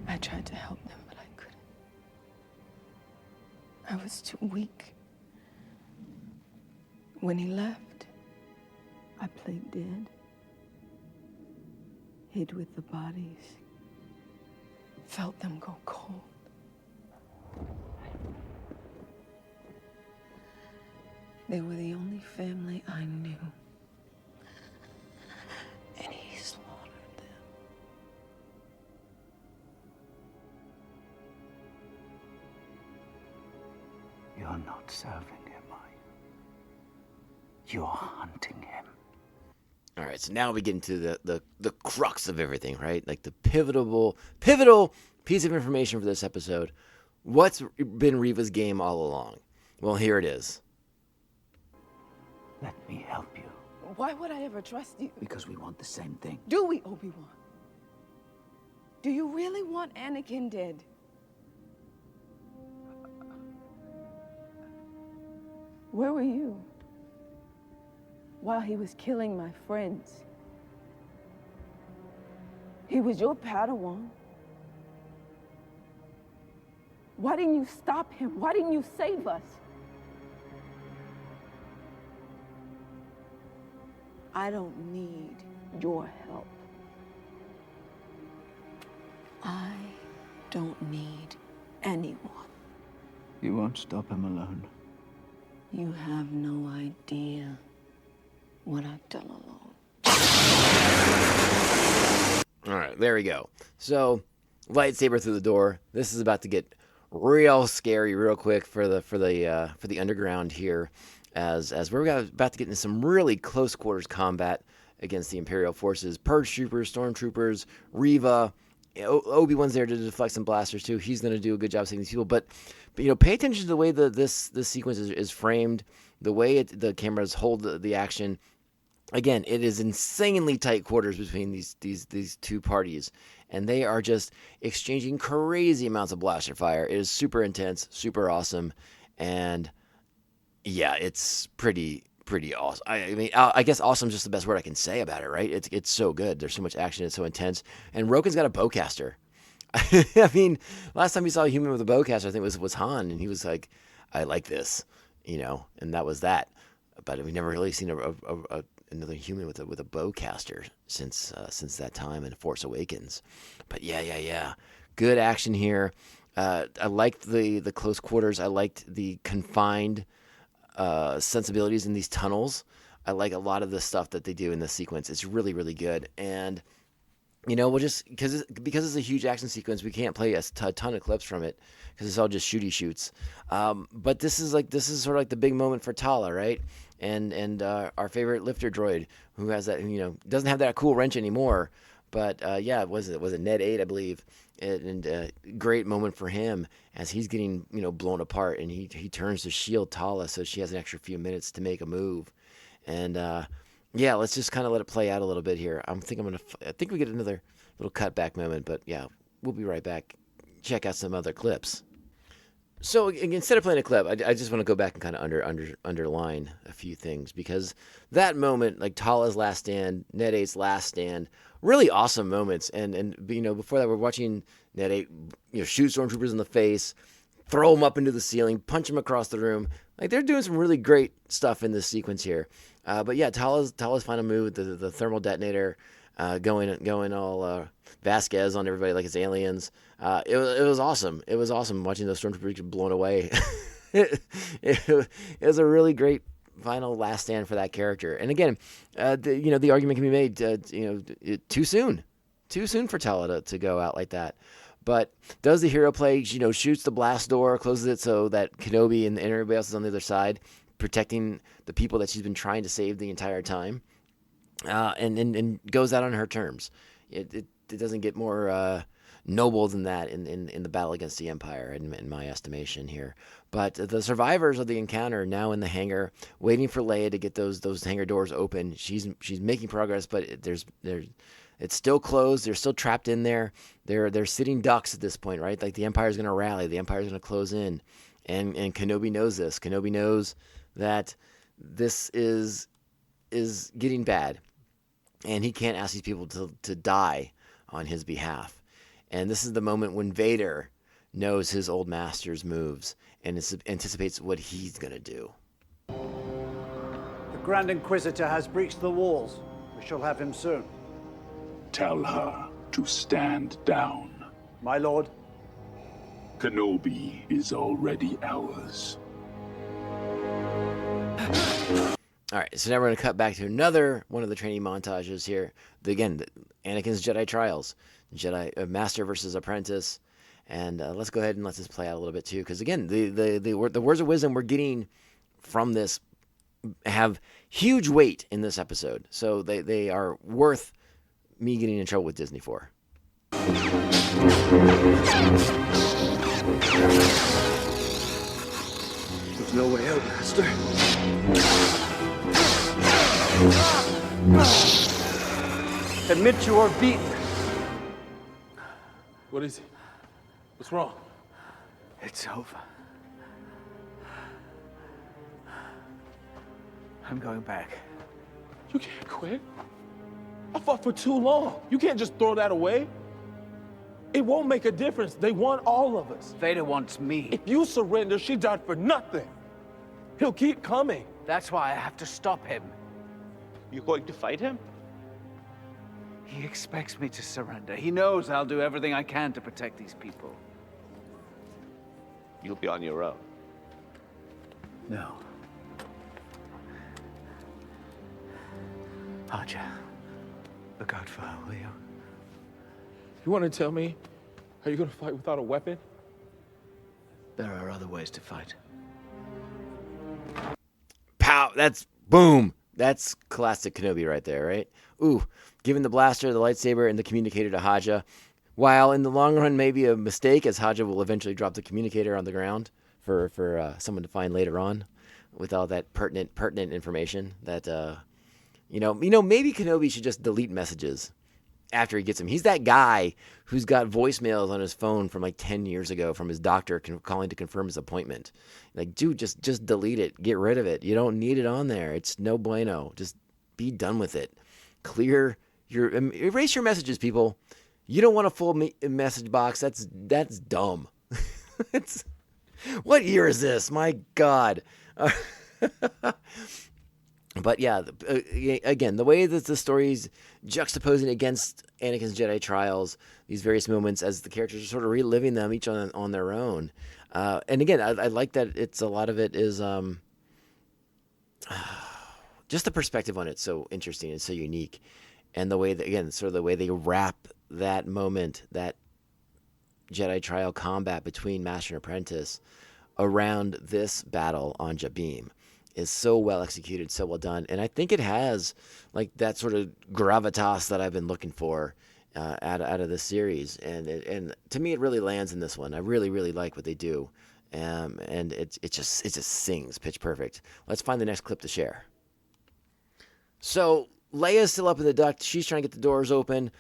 I tried to help them, but I couldn't. I was too weak. When he left, I played dead. Hid with the bodies. Felt them go cold. They were the only family I knew. And he slaughtered them. You're not serving him, are you? You're hunting him. All right, so now we get into the crux of everything, right? Like the pivotal piece of information for this episode. What's been Reva's game all along? Well, here it is. Let me help you. Why would I ever trust you? Because we want the same thing. Do we, Obi-Wan? Do you really want Anakin dead? Where were you while he was killing my friends? He was your Padawan. Why didn't you stop him? Why didn't you save us? I don't need your help. I don't need anyone. You won't stop him alone. You have no idea what I've done alone. All right, there we go. So, lightsaber through the door. This is about to get real scary, real quick for the underground here, as we're about to get into some really close quarters combat against the Imperial forces. Purge troopers, stormtroopers, Reva. Obi-Wan's there to deflect some blasters too. He's going to do a good job saving these people. But pay attention to the way this sequence is framed, the way the cameras hold the action. Again, it is insanely tight quarters between these two parties, and they are just exchanging crazy amounts of blaster fire. It is super intense, super awesome, and yeah, it's pretty awesome. I mean, I guess awesome is just the best word I can say about it, right? It's so good. There's so much action. It's so intense. And Roken's got a bowcaster. I mean, last time we saw a human with a bowcaster, I think was Han, and he was like, I like this, and that was that. But we've never really seen another human with a bowcaster since that time in Force Awakens. But yeah, good action here. I liked the close quarters. I liked the confined sensibilities in these tunnels. I like a lot of the stuff that they do in this sequence. It's really, really good. And we'll just because it's a huge action sequence, we can't play a ton of clips from it because it's all just shooty shoots. But this is sort of like the big moment for Tala, right? And our favorite lifter droid, who has that, doesn't have that cool wrench anymore. But was it Ned 8, I believe, and great moment for him as he's getting blown apart, and he turns to shield Tala so she has an extra few minutes to make a move, and let's just kind of let it play out a little bit here. I think we get another little cutback moment, but yeah, we'll be right back. Check out some other clips. So instead of playing a clip, I just want to go back and kind of underline a few things, because that moment, like Tala's last stand, Ned 8's last stand, really awesome moments. And before that, we're watching Ned 8, shoot stormtroopers in the face, throw them up into the ceiling, punch them across the room. Like, they're doing some really great stuff in this sequence here. But yeah, Tala's final move, the thermal detonator, going all Vasquez on everybody like it's aliens. It was awesome. It was awesome watching those stormtroopers get blown away. it was a really great final last stand for that character. And again, the argument can be made, too soon for Tala to go out like that. But does the hero play? Shoots the blast door, closes it so that Kenobi and everybody else is on the other side, protecting the people that she's been trying to save the entire time, and goes out on her terms. It doesn't get more noble than that in the battle against the Empire, in my estimation here. But the survivors of the encounter are now in the hangar, waiting for Leia to get those hangar doors open. She's making progress, but it's still closed. They're still trapped in there. They're sitting ducks at this point, right? Like, the Empire's going to rally. The Empire's going to close in. And Kenobi knows this. Kenobi knows that this is getting bad. And he can't ask these people to die on his behalf. And this is the moment when Vader knows his old master's moves and anticipates what he's going to do. The Grand Inquisitor has breached the walls. We shall have him soon. Tell her to stand down. My lord. Kenobi is already ours. All right, so now we're going to cut back to another one of the training montages here. Anakin's Jedi trials, Jedi master versus apprentice, and let's go ahead and let this play out a little bit too, because again, the words of wisdom we're getting from this have huge weight in this episode, so they are worth me getting in trouble with Disney for. There's no way out, Master. Admit you are beaten. What is it? What's wrong? It's over. I'm going back. You can't quit. I fought for too long. You can't just throw that away. It won't make a difference. They want all of us. Vader wants me. If you surrender, she died for nothing. He'll keep coming. That's why I have to stop him. You going to fight him? He expects me to surrender. He knows I'll do everything I can to protect these people. You'll be on your own. No. Haja, look out for her, will you? You want to tell me how you're going to fight without a weapon? There are other ways to fight. Pow! That's boom! That's classic Kenobi right there, right? Ooh, giving the blaster, the lightsaber, and the communicator to Haja. While in the long run may be a mistake, as Haja will eventually drop the communicator on the ground for someone to find later on, with all that pertinent information that maybe Kenobi should just delete messages after he gets them. He's that guy who's got voicemails on his phone from like 10 years ago from his doctor calling to confirm his appointment. Like, dude, just delete it. Get rid of it. You don't need it on there. It's no bueno. Just be done with it. Erase your messages, people. You don't want a full message box. That's dumb. What year is this? My God. But yeah, again, the way that the story's juxtaposing against Anakin's Jedi trials, these various moments as the characters are sort of reliving them each on their own. And again, I like that it's a lot of it is just the perspective on it so interesting and so unique. And the way that, again, sort of the way they wrap that moment, that Jedi trial combat between Master and Apprentice around this battle on Jabim is so well executed, so well done. And I think it has like that sort of gravitas that I've been looking for out of this series. And to me, it really lands in this one. I really, really like what they do. And it just sings pitch perfect. Let's find the next clip to share. So Leia's still up in the duct. She's trying to get the doors open.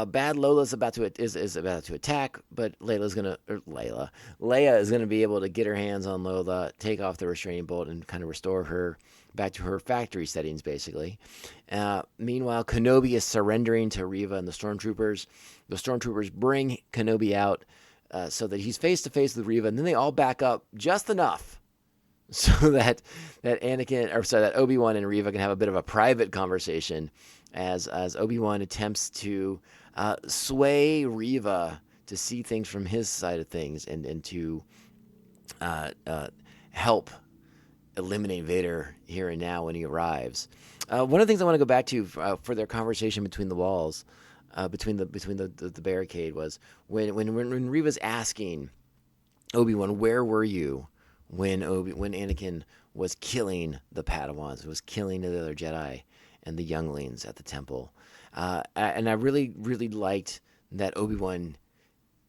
Bad Lola's about to attack, but Leia is going to be able to get her hands on Lola, take off the restraining bolt, and kind of restore her back to her factory settings, basically. Meanwhile, Kenobi is surrendering to Reva and the Stormtroopers. The Stormtroopers bring Kenobi out so that he's face to face with Reva, and then they all back up just enough so that Obi-Wan and Reva can have a bit of a private conversation as Obi-Wan attempts to sway Reva to see things from his side of things and to help eliminate Vader here and now when he arrives. One of the things I want to go back to for their conversation between the walls, between the barricade, was when Reva's asking Obi-Wan, "Where were you when Anakin was killing the Padawans, was killing the other Jedi and the younglings at the temple?" And I really, really liked that Obi-Wan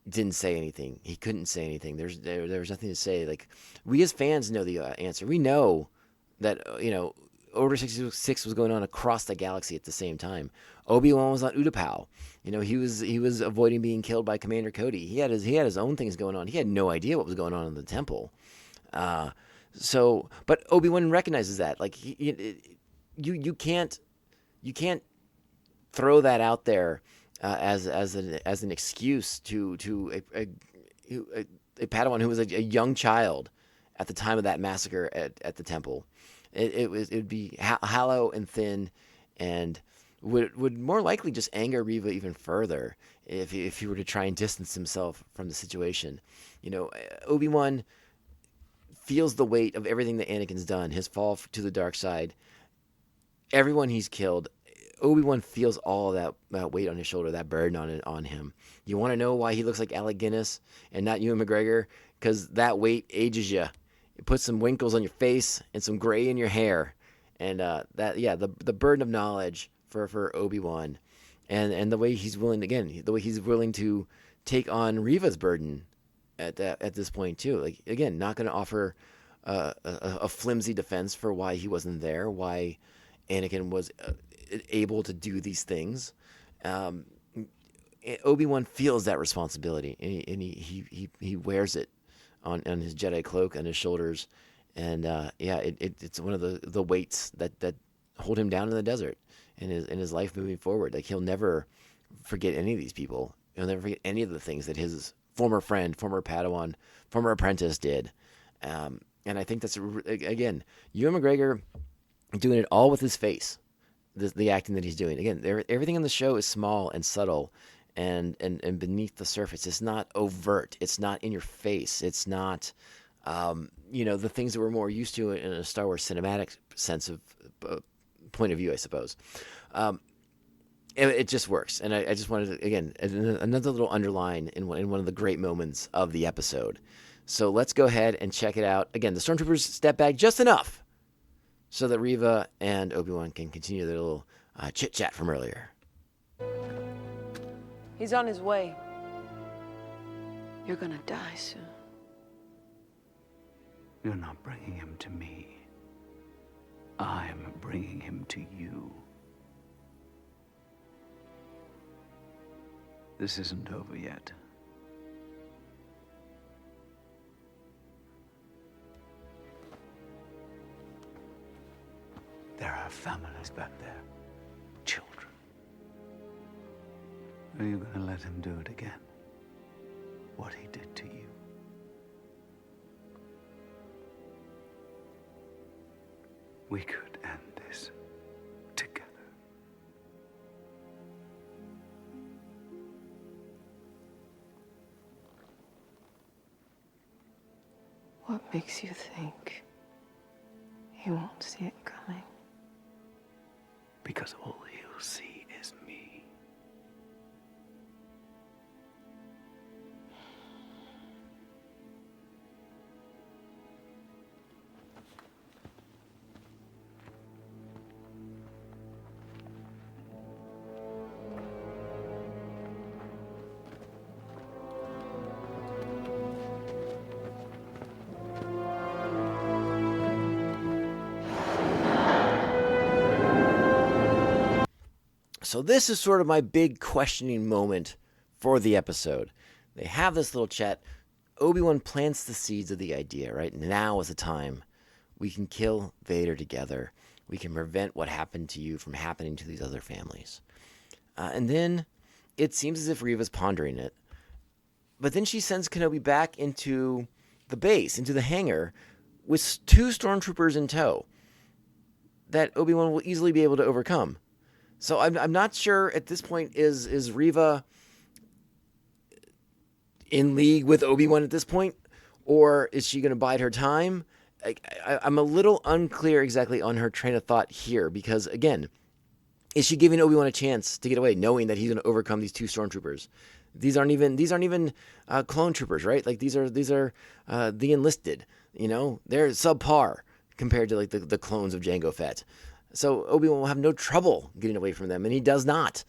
didn't say anything. He couldn't say anything. There was nothing to say. Like, we as fans know the answer. We know that Order 66 was going on across the galaxy at the same time. Obi-Wan was on Utapau. He was avoiding being killed by Commander Cody. He had his own things going on. He had no idea what was going on in the temple. But Obi-Wan recognizes that. Like, you can't throw that out there as an excuse to a Padawan who was a young child at the time of that massacre at the temple. It would be hollow and thin, and would more likely just anger Reva even further if he were to try and distance himself from the situation. Obi-Wan feels the weight of everything that Anakin's done, his fall to the dark side, everyone he's killed. Obi-Wan feels all of that weight on his shoulder, that burden on him. You want to know why he looks like Alec Guinness and not Ewan McGregor? Because that weight ages you. It puts some wrinkles on your face and some gray in your hair. And the burden of knowledge for Obi-Wan, and the way he's willing to take on Reva's burden at this point too. Like, again, not going to offer a flimsy defense for why he wasn't there, why Anakin was able to do these things. Obi-Wan feels that responsibility, and he wears it on his Jedi cloak on his shoulders, and it's one of the weights that hold him down in the desert in his life moving forward. Like, he'll never forget any of these people. He'll never forget any of the things that his former friend, former Padawan, former apprentice did. And I think that's, again, Ewan McGregor doing it all with his face. The acting that he's doing. Again, everything in the show is small and subtle and beneath the surface. It's not overt. It's not in your face. It's not, the things that we're more used to in a Star Wars cinematic sense of point of view, I suppose. It just works. And I just wanted to, again, another little underline in one of the great moments of the episode. So let's go ahead and check it out. Again, the Stormtroopers step back just enough so that Reva and Obi-Wan can continue their little chit-chat from earlier. He's on his way. You're gonna die soon. You're not bringing him to me. I'm bringing him to you. This isn't over yet. There are families back there. Children. Are you going to let him do it again? What he did to you? We could end this What makes you think he won't see it coming? Because all he'll see is me. So this is sort of my big questioning moment for the episode. They have this little chat. Obi-Wan plants the seeds of the idea, right? Now is the time. We can kill Vader together. We can prevent what happened to you from happening to these other families. And then it seems as if Reva's pondering it. But then she sends Kenobi back into the base, into the hangar, with 2 stormtroopers in tow that Obi-Wan will easily be able to overcome. So I'm not sure at this point, is Reva in league with Obi-Wan at this point? Or is she going to bide her time? I'm a little unclear exactly on her train of thought here. Because, again, is she giving Obi-Wan a chance to get away, knowing that he's going to overcome these 2 stormtroopers? These aren't even clone troopers, right? Like these are the enlisted. You know, they're subpar compared to like the clones of Jango Fett. So Obi-Wan will have no trouble getting away from them, and he does not.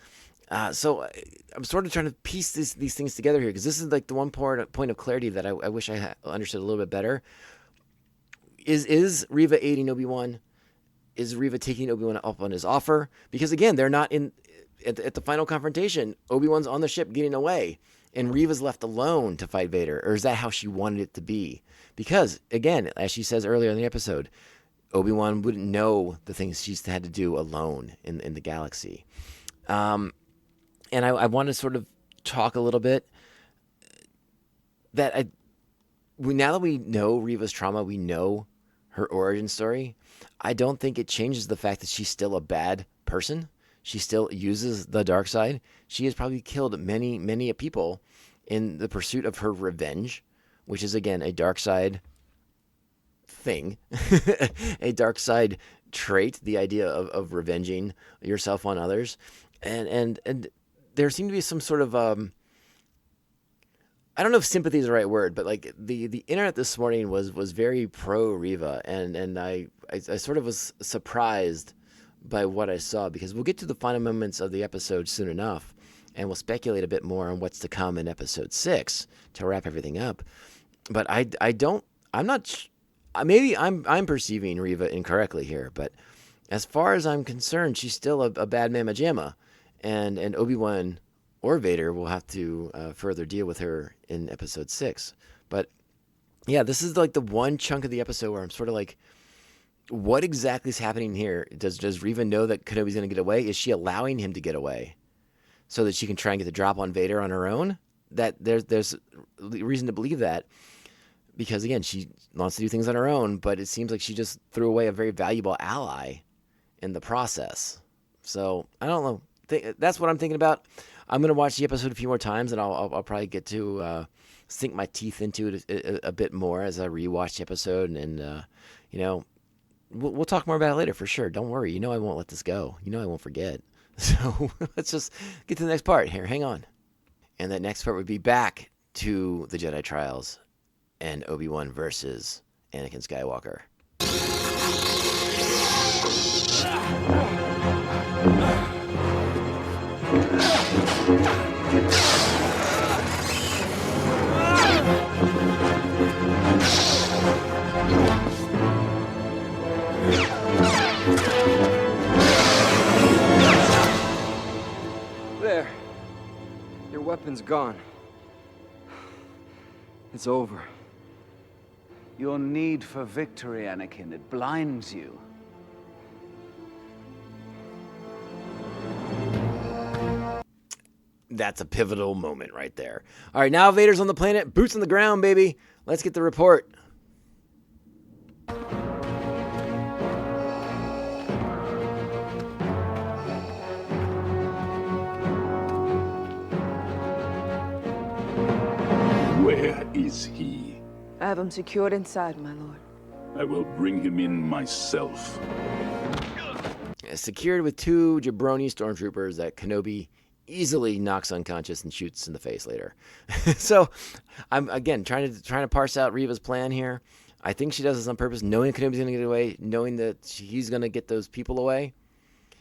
So I'm sort of trying to piece these things together here, because this is like the one point of clarity that I wish I understood a little bit better. Is Reva aiding Obi-Wan? Is Reva taking Obi-Wan up on his offer? Because again, they're not at the final confrontation. Obi-Wan's on the ship getting away, and Reva's left alone to fight Vader. Or is that how she wanted it to be? Because again, as she says earlier in the episode, Obi-Wan wouldn't know the things she's had to do alone in the galaxy. And I want to sort of talk a little bit that now that we know Reva's trauma, we know her origin story, I don't think it changes the fact that she's still a bad person. She still uses the dark side. She has probably killed many people in the pursuit of her revenge, which is, again, a dark side thing, a dark side trait, the idea of revenging yourself on others. And there seemed to be some sort of, I don't know if sympathy is the right word, but like the internet this morning was very pro Reva, and I sort of was surprised by what I saw, because we'll get to the final moments of the episode soon enough, and we'll speculate a bit more on what's to come in episode 6 to wrap everything up. But maybe I'm perceiving Reva incorrectly here, but as far as I'm concerned, she's still a bad mamma jamma, and Obi-Wan or Vader will have to further deal with her in episode 6. But yeah, this is like the one chunk of the episode where I'm sort of like, what exactly is happening here? Does Reva know that Kenobi's going to get away? Is she allowing him to get away so that she can try and get the drop on Vader on her own? That there's reason to believe that, because again, she wants to do things on her own, but it seems like she just threw away a very valuable ally in the process. So I don't know. That's what I'm thinking about. I'm going to watch the episode a few more times, and I'll probably get to sink my teeth into it a bit more as I rewatch the episode. And, we'll talk more about it later for sure. Don't worry. I won't let this go. I won't forget. So let's just get to the next part here. Hang on. And that next part would be back to the Jedi Trials and Obi-Wan versus Anakin Skywalker. There. Your weapon's gone. It's over. Your need for victory, Anakin, it blinds you. That's a pivotal moment right there. All right, now Vader's on the planet. Boots on the ground, baby. Let's get the report. Where is he? I have him secured inside, my lord. I will bring him in myself. Secured with 2 jabroni stormtroopers that Kenobi easily knocks unconscious and shoots in the face later. So I'm again trying to parse out Reva's plan here. I think she does this on purpose, knowing Kenobi's going to get away, knowing that he's going to get those people away.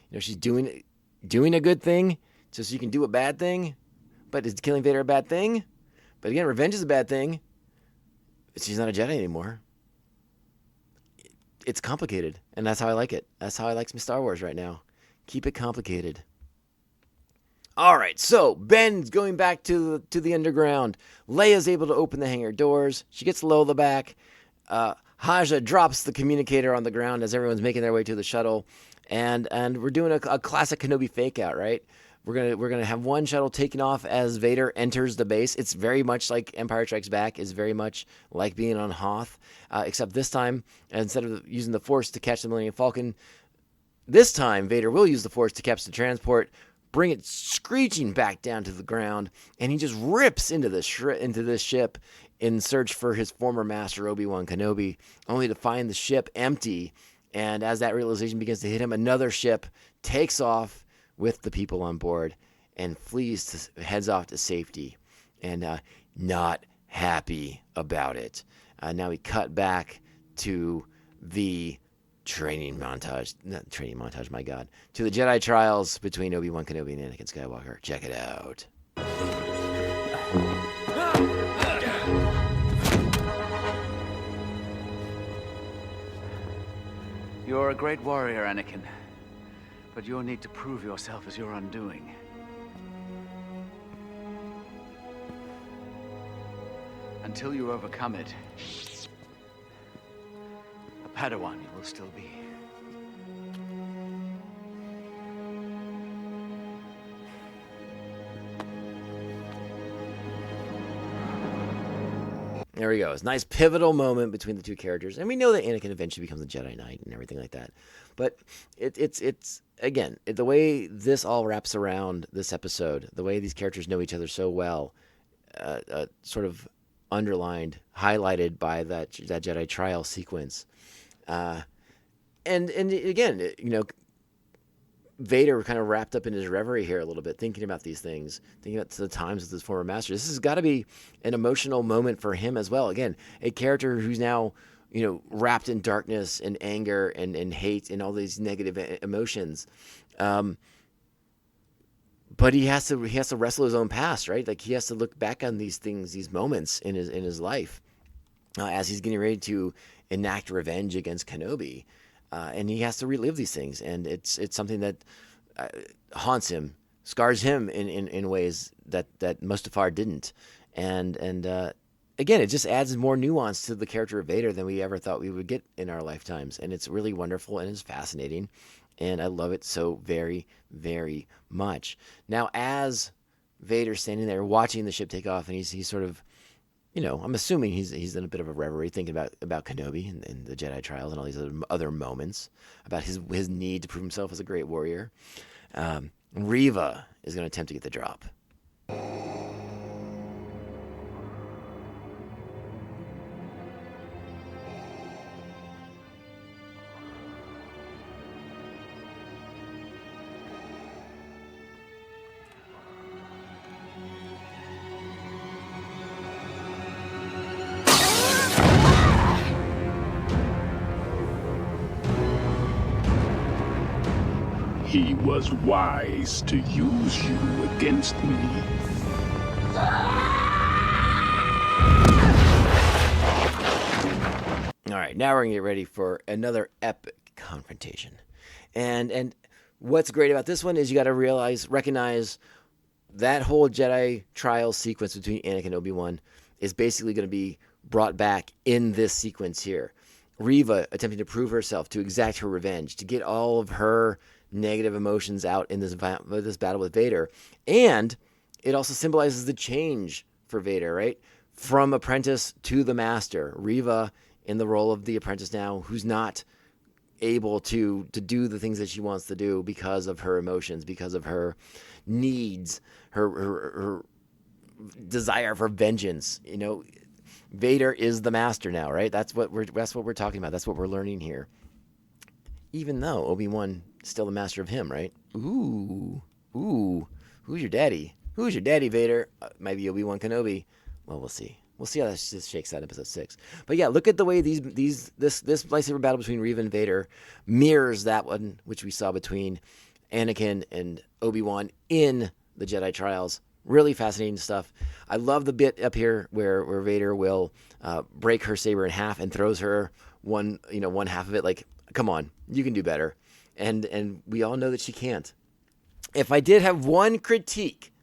You know, she's doing a good thing so she can do a bad thing. But is killing Vader a bad thing? But again, revenge is a bad thing. She's not a Jedi anymore. It's complicated, and that's how I like it. That's how I like some Star Wars right now. Keep it complicated. All right, so Ben's going back to the underground. Leia's able to open the hangar doors. She gets Lola back. Haja drops the communicator on the ground as everyone's making their way to the shuttle, and we're doing a classic Kenobi fake out, right? We're gonna have one shuttle taking off as Vader enters the base. It's very much like Empire Strikes Back. Is very much like being on Hoth, except this time, instead of using the Force to catch the Millennium Falcon, this time Vader will use the Force to catch the transport, bring it screeching back down to the ground, and he just rips into this ship in search for his former master Obi-Wan Kenobi, only to find the ship empty. And as that realization begins to hit him, another ship takes off with the people on board and heads off to safety, and not happy about it. Now we cut back to the training montage, my God, to the Jedi trials between Obi-Wan Kenobi and Anakin Skywalker. Check it out. You're a great warrior, Anakin. But you'll need to prove yourself as your undoing. Until you overcome it, a Padawan you will still be. There we go. It's a nice pivotal moment between the two characters. And we know that Anakin eventually becomes a Jedi Knight and everything like that. But it's again, the way this all wraps around this episode, the way these characters know each other so well, sort of underlined, highlighted by that Jedi trial sequence. And again, you know, Vader kind of wrapped up in his reverie here a little bit, thinking about these things, thinking about the times with his former master. This has got to be an emotional moment for him as well. Again, a character who's now, you know, wrapped in darkness and anger and hate and all these negative emotions. But he has to wrestle his own past, right? Like he has to look back on these things, these moments in his life, as he's getting ready to enact revenge against Kenobi. And he has to relive these things, and it's something that haunts him, scars him in ways that Mustafar didn't, and again, it just adds more nuance to the character of Vader than we ever thought we would get in our lifetimes, and it's really wonderful and it's fascinating, and I love it so very, very much. Now, as Vader's standing there watching the ship take off, and he's sort of, you know, I'm assuming he's in a bit of a reverie, thinking about Kenobi and the Jedi trials and all these other moments, about his need to prove himself as a great warrior. Reva is going to attempt to get the drop. He was wise to use you against me. All right, now we're going to get ready for another epic confrontation. And what's great about this one is you got to recognize that whole Jedi trial sequence between Anakin and Obi-Wan is basically going to be brought back in this sequence here. Reva attempting to prove herself, to exact her revenge, to get all of her negative emotions out in this battle with Vader. And it also symbolizes the change for Vader, right? From apprentice to the master. Reva in the role of the apprentice now, who's not able to do the things that she wants to do because of her emotions, because of her needs, her desire for vengeance. You know, Vader is the master now, right? That's what we're talking about. That's what we're learning here. Even though Obi-Wan is still the master of him, right? Ooh. Who's your daddy? Who's your daddy, Vader? Might be Obi-Wan Kenobi. Well, we'll see. We'll see how this shakes out in episode 6. But yeah, look at the way this lightsaber battle between Reva and Vader mirrors that one which we saw between Anakin and Obi-Wan in the Jedi Trials. Really fascinating stuff. I love the bit up here where Vader will break her saber in half and throws her one half of it. Like, come on, you can do better. And we all know that she can't. If I did have one critique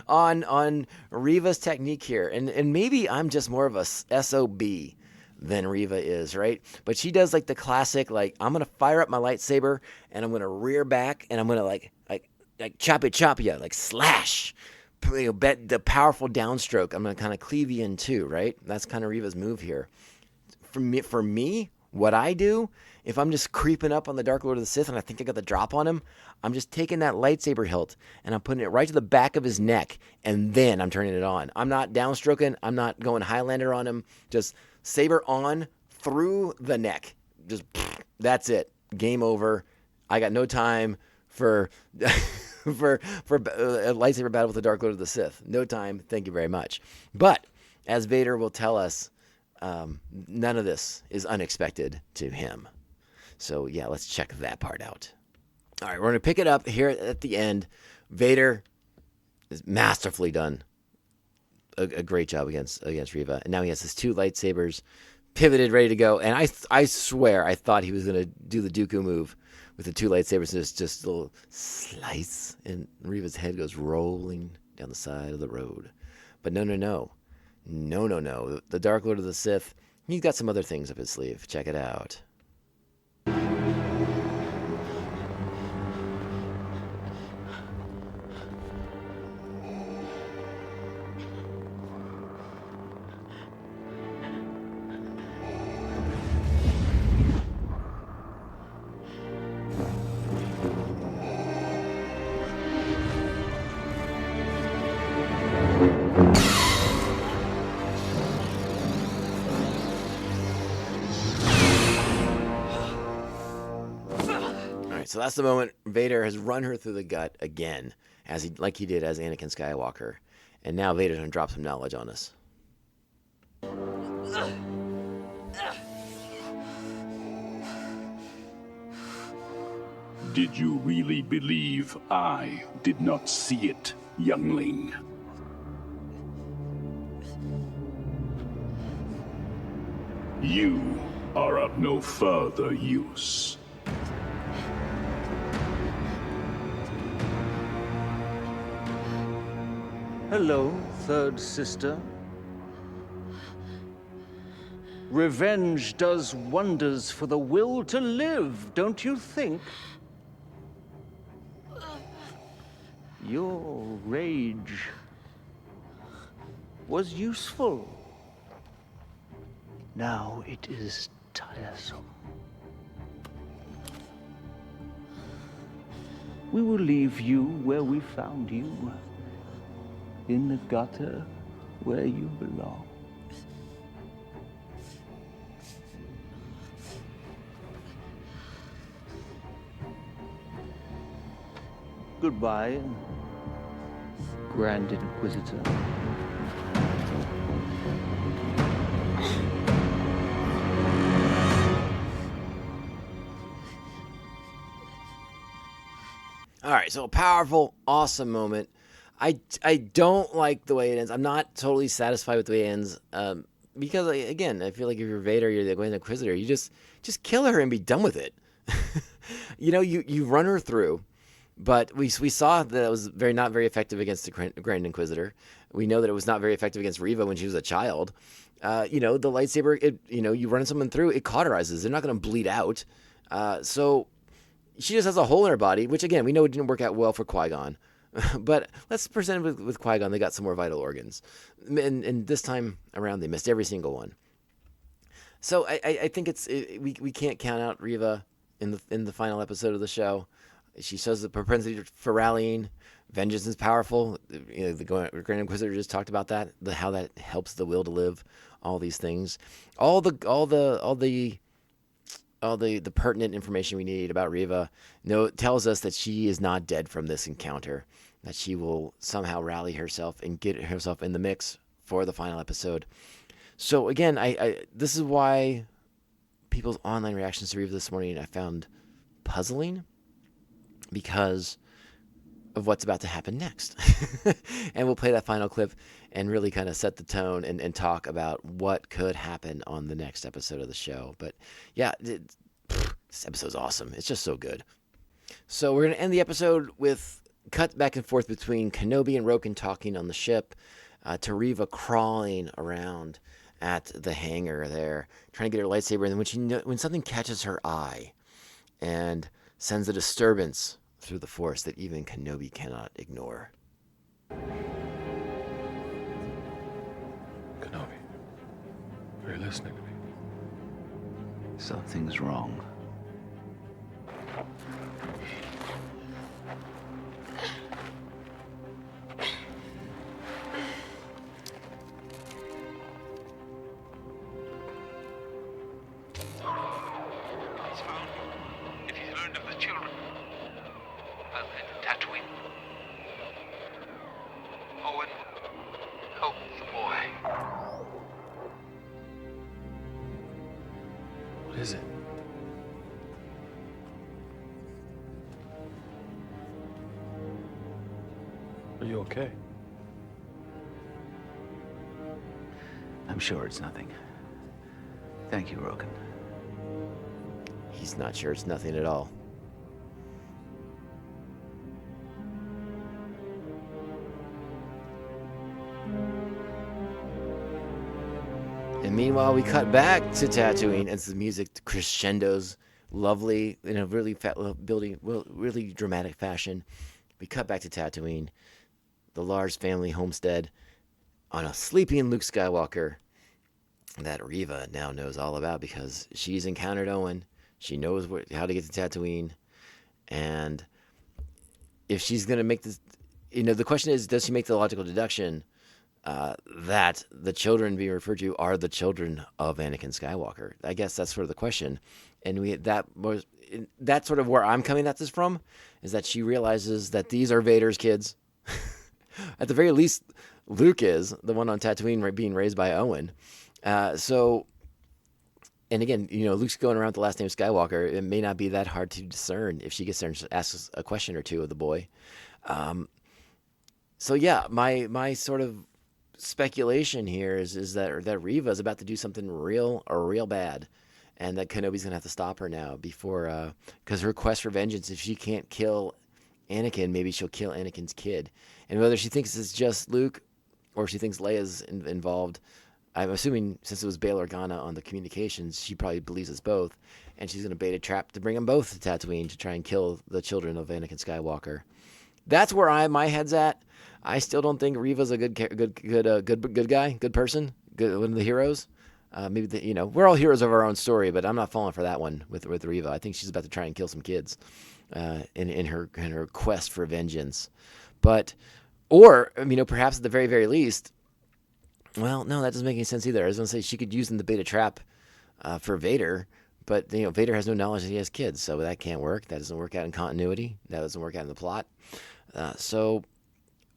on Reva's technique here, and maybe I'm just more of a SOB than Reva is, right? But she does like the classic, like, I'm gonna fire up my lightsaber and I'm gonna rear back and I'm gonna like chop ya, like slash. Bet the powerful downstroke. I'm gonna kind of cleave you in two, right? That's kind of Reva's move here. For me, what I do, if I'm just creeping up on the Dark Lord of the Sith and I think I got the drop on him, I'm just taking that lightsaber hilt and I'm putting it right to the back of his neck, and then I'm turning it on. I'm not downstroking. I'm not going Highlander on him. Just saber on through the neck. Just that's it. Game over. I got no time for for a lightsaber battle with the Dark Lord of the Sith. No time. Thank you very much. But as Vader will tell us, none of this is unexpected to him. So yeah, let's check that part out. All right, we're going to pick it up here at the end. Vader is masterfully done a great job against Reva. And now he has his two lightsabers pivoted, ready to go. And I swear I thought he was going to do the Dooku move with the two lightsabers, and just a little slice, and Reva's head goes rolling down the side of the road. But no. The Dark Lord of the Sith, he's got some other things up his sleeve. Check it out. So that's the moment Vader has run her through the gut again, like he did as Anakin Skywalker. And now Vader's going to drop some knowledge on us. Did you really believe I did not see it, youngling? You are of no further use. Hello, third sister. Revenge does wonders for the will to live, don't you think? Your rage was useful. Now it is tiresome. We will leave you where we found you. In the gutter where you belong. Goodbye, Grand Inquisitor. All right, so a powerful, awesome moment. I don't like the way it ends. I'm not totally satisfied with the way it ends because, again, I feel like if you're Vader, you're the Grand Inquisitor, you just kill her and be done with it. You run her through, but we saw that it was not very effective against the Grand Inquisitor. We know that it was not very effective against Reva when she was a child. The lightsaber, you run someone through, it cauterizes. They're not going to bleed out. So she just has a hole in her body, which, again, we know it didn't work out well for Qui-Gon. But let's present it with Qui-Gon. They got some more vital organs. And this time around, they missed every single one. So I think we can't count out Reva in the final episode of the show. She shows the propensity for rallying. vengeance is powerful. The Grand Inquisitor just talked about that, how that helps the will to live, all these things, all the pertinent information we need about Riva. Tells us that she is not dead from this encounter, that she will somehow rally herself and get herself in the mix for the final episode. So again, this is why people's online reactions to Riva this morning I found puzzling, because of what's about to happen next. And we'll play that final clip and really kind of set the tone and talk about what could happen on the next episode of the show. But yeah, this episode's awesome. It's just so good. So we're going to end the episode with cut back and forth between Kenobi and Roken talking on the ship, to Riva crawling around at the hangar there, trying to get her lightsaber. And then when something catches her eye and sends a disturbance through the Force that even Kenobi cannot ignore. Kenobi, are you listening to me? Something's wrong. He's found you. If he's learned of the children, I'll head to Tatooine. Owen, help the boy. What is it? Are you okay? I'm sure it's nothing. Thank you, Roken. He's not sure it's nothing at all. And meanwhile, we cut back to Tatooine as the music crescendos, lovely in a really really dramatic fashion. We cut back to Tatooine, the large family homestead, on a sleeping Luke Skywalker that Riva now knows all about because she's encountered Owen. She knows how to get to Tatooine, and if she's going to make this, the question is, does she make the logical deduction that the children being referred to are the children of Anakin Skywalker? I guess that's sort of the question, and that's sort of where I'm coming at this from, is that she realizes that these are Vader's kids. At the very least, Luke is the one on Tatooine being raised by Owen. And again, Luke's going around with the last name Skywalker. It may not be that hard to discern if she gets there and asks a question or two of the boy. So yeah, my sort of speculation here is that Riva is about to do something real bad, and that Kenobi's gonna have to stop her now before, because her quest for vengeance, if she can't kill Anakin, maybe she'll kill Anakin's kid. And whether she thinks it's just Luke or she thinks Leia's involved, I'm assuming since it was Bail Organa on the communications, she probably believes it's both, and she's going to bait a trap to bring them both to Tatooine to try and kill the children of Anakin Skywalker. That's where my head's at. I still don't think Riva's a good guy, good person, one of the heroes. Maybe we're all heroes of our own story, but I'm not falling for that one with Riva. I think she's about to try and kill some kids in her quest for vengeance. Or perhaps at the very, very least. Well, no, that doesn't make any sense either. I was going to say she could use them to bait a trap for Vader, but Vader has no knowledge that he has kids, so that can't work. That doesn't work out in continuity. That doesn't work out in the plot. So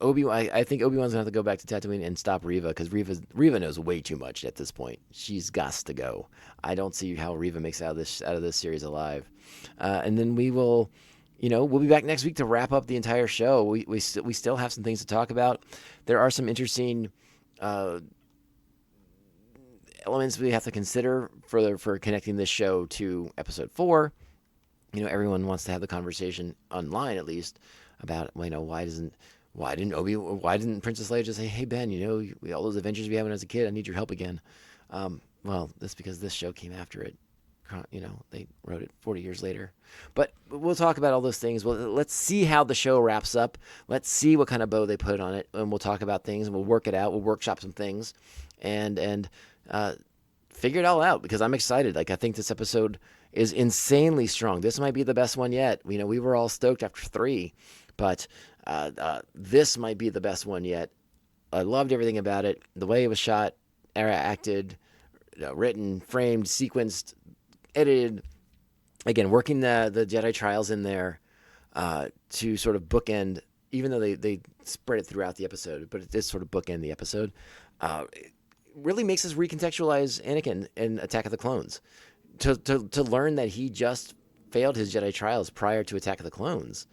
Obi-Wan, I think Obi-Wan's going to have to go back to Tatooine and stop Riva, because Riva knows way too much at this point. She's got to go. I don't see how Riva makes out of this series alive. And then we will, we'll be back next week to wrap up the entire show. We still have some things to talk about. There are some interesting elements we have to consider for connecting this show to episode 4. Everyone wants to have the conversation online, at least, about why didn't Princess Leia just say, "Hey Ben, all those adventures we had when I was a kid, I need your help again." Well, that's because this show came after it. They wrote it 40 years later. But we'll talk about all those things. Well, let's see how the show wraps up. Let's see what kind of bow they put on it, and we'll talk about things, and we'll work it out. We'll workshop some things, and figure it all out, because I'm excited. I think this episode is insanely strong. This might be the best one yet. We were all stoked after 3, but This might be the best one yet. I loved everything about it. The way it was shot, acted, written, framed, sequenced, edited. Again, working the Jedi trials in there to sort of bookend, even though they spread it throughout the episode, but it did sort of bookend the episode. It really makes us recontextualize Anakin in Attack of the Clones. To learn that he just failed his Jedi trials prior to Attack of the Clones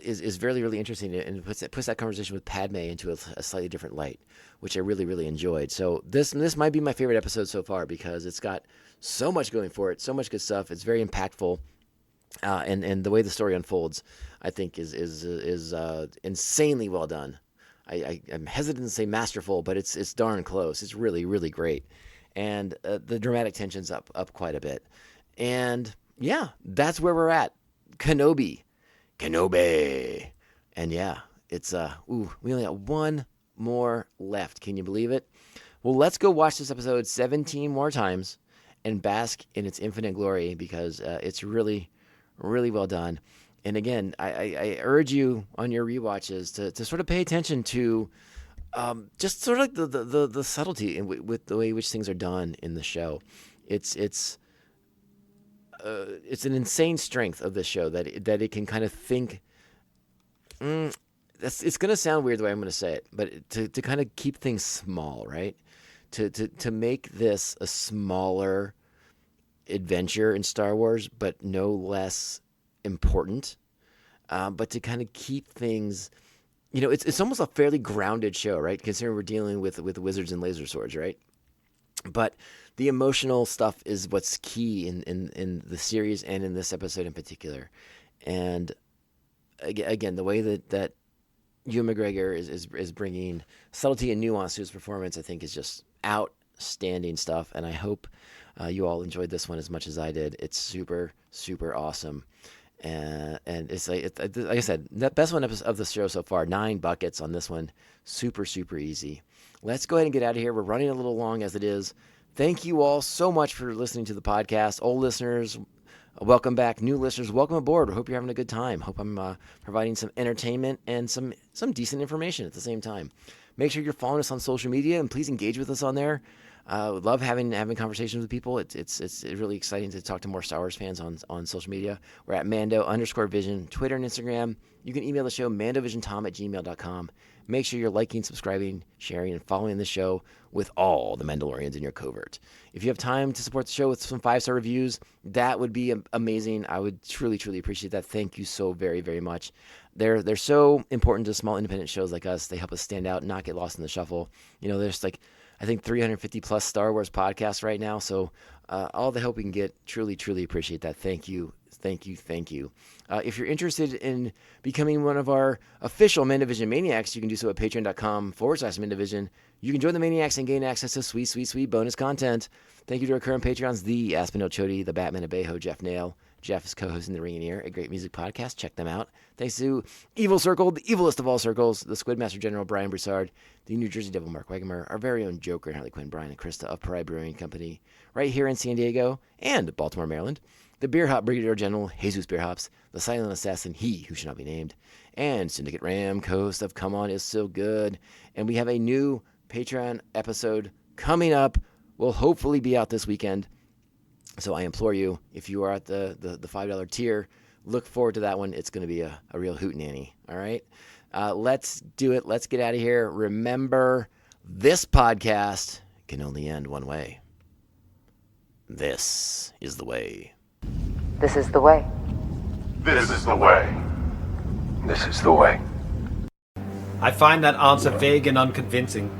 is really, really interesting, and puts that conversation with Padme into a slightly different light, which I really, really enjoyed. So this might be my favorite episode so far because it's got so much going for it, so much good stuff. It's very impactful, and the way the story unfolds, I think, is insanely well done. I'm hesitant to say masterful, but it's darn close. It's really, really great, and the dramatic tension's up quite a bit. And yeah, that's where we're at. Kenobi. And yeah, it's we only got one more left. Can you believe it? Well, let's go watch this episode 17 more times and bask in its infinite glory because it's really, really well done. And again, I urge you on your rewatches to sort of pay attention to just sort of like the subtlety with the way in which things are done in the show. It's an insane strength of this show that it can kind of think. It's going to sound weird the way I'm going to say it, but to kind of keep things small, right? To make this a smaller adventure in Star Wars, but no less important. But to kind of keep things, it's almost a fairly grounded show, right? Considering we're dealing with wizards and laser swords, right? But the emotional stuff is what's key in the series and in this episode in particular. And again, the way that Ewan McGregor is bringing subtlety and nuance to his performance, I think, is just outstanding stuff. And I hope you all enjoyed this one as much as I did. It's super, super awesome. And it's like I said, the best one of the show so far. 9 buckets on this one. Super, super easy. Let's go ahead and get out of here. We're running a little long as it is. Thank you all so much for listening to the podcast. Old listeners, welcome back. New listeners, welcome aboard. I hope you're having a good time. Hope I'm providing some entertainment and some decent information at the same time. Make sure you're following us on social media and please engage with us on there. Love having conversations with people. It's really exciting to talk to more Star Wars fans on social media. We're at Mando_Vision, Twitter and Instagram. You can email the show, mandovisiontom@gmail.com. Make sure you're liking, subscribing, sharing, and following the show with all the Mandalorians in your covert. If you have time to support the show with some 5-star reviews, that would be amazing. I would truly, truly appreciate that. Thank you so very, very much. They're so important to small independent shows like us. They help us stand out and not get lost in the shuffle. There's I think 350 plus Star Wars podcasts right now. So all the help we can get, truly, truly appreciate that. Thank you. Thank you. Thank you. If you're interested in becoming one of our official Mandovision Maniacs, you can do so at patreon.com/Mandovision. You can join the Maniacs and gain access to sweet, sweet, sweet bonus content. Thank you to our current Patreons, the Aspinall Chody, the Batman Abejo, Jeff Nail. Jeff is co-hosting The Ring and Ear, a great music podcast. Check them out. Thanks to Evil Circle, the evilest of all circles, the Squidmaster General Brian Broussard, the New Jersey Devil Mark Wegemer, our very own Joker and Harley Quinn Brian and Krista of Pariah Brewing Company, right here in San Diego and Baltimore, Maryland. The Beer Hop Brigadier General Jesus Beer Hops, the Silent Assassin, he who should not be named, and Syndicate Ram, co-host of Come On Is So Good. And we have a new Patreon episode coming up. Will hopefully be out this weekend. So I implore you, if you are at the $5 tier, look forward to that one. It's going to be a real hootenanny. All right? Let's do it. Let's get out of here. Remember, this podcast can only end one way. This is the way. This is the way. This is the way. This is the way. I find that answer vague and unconvincing.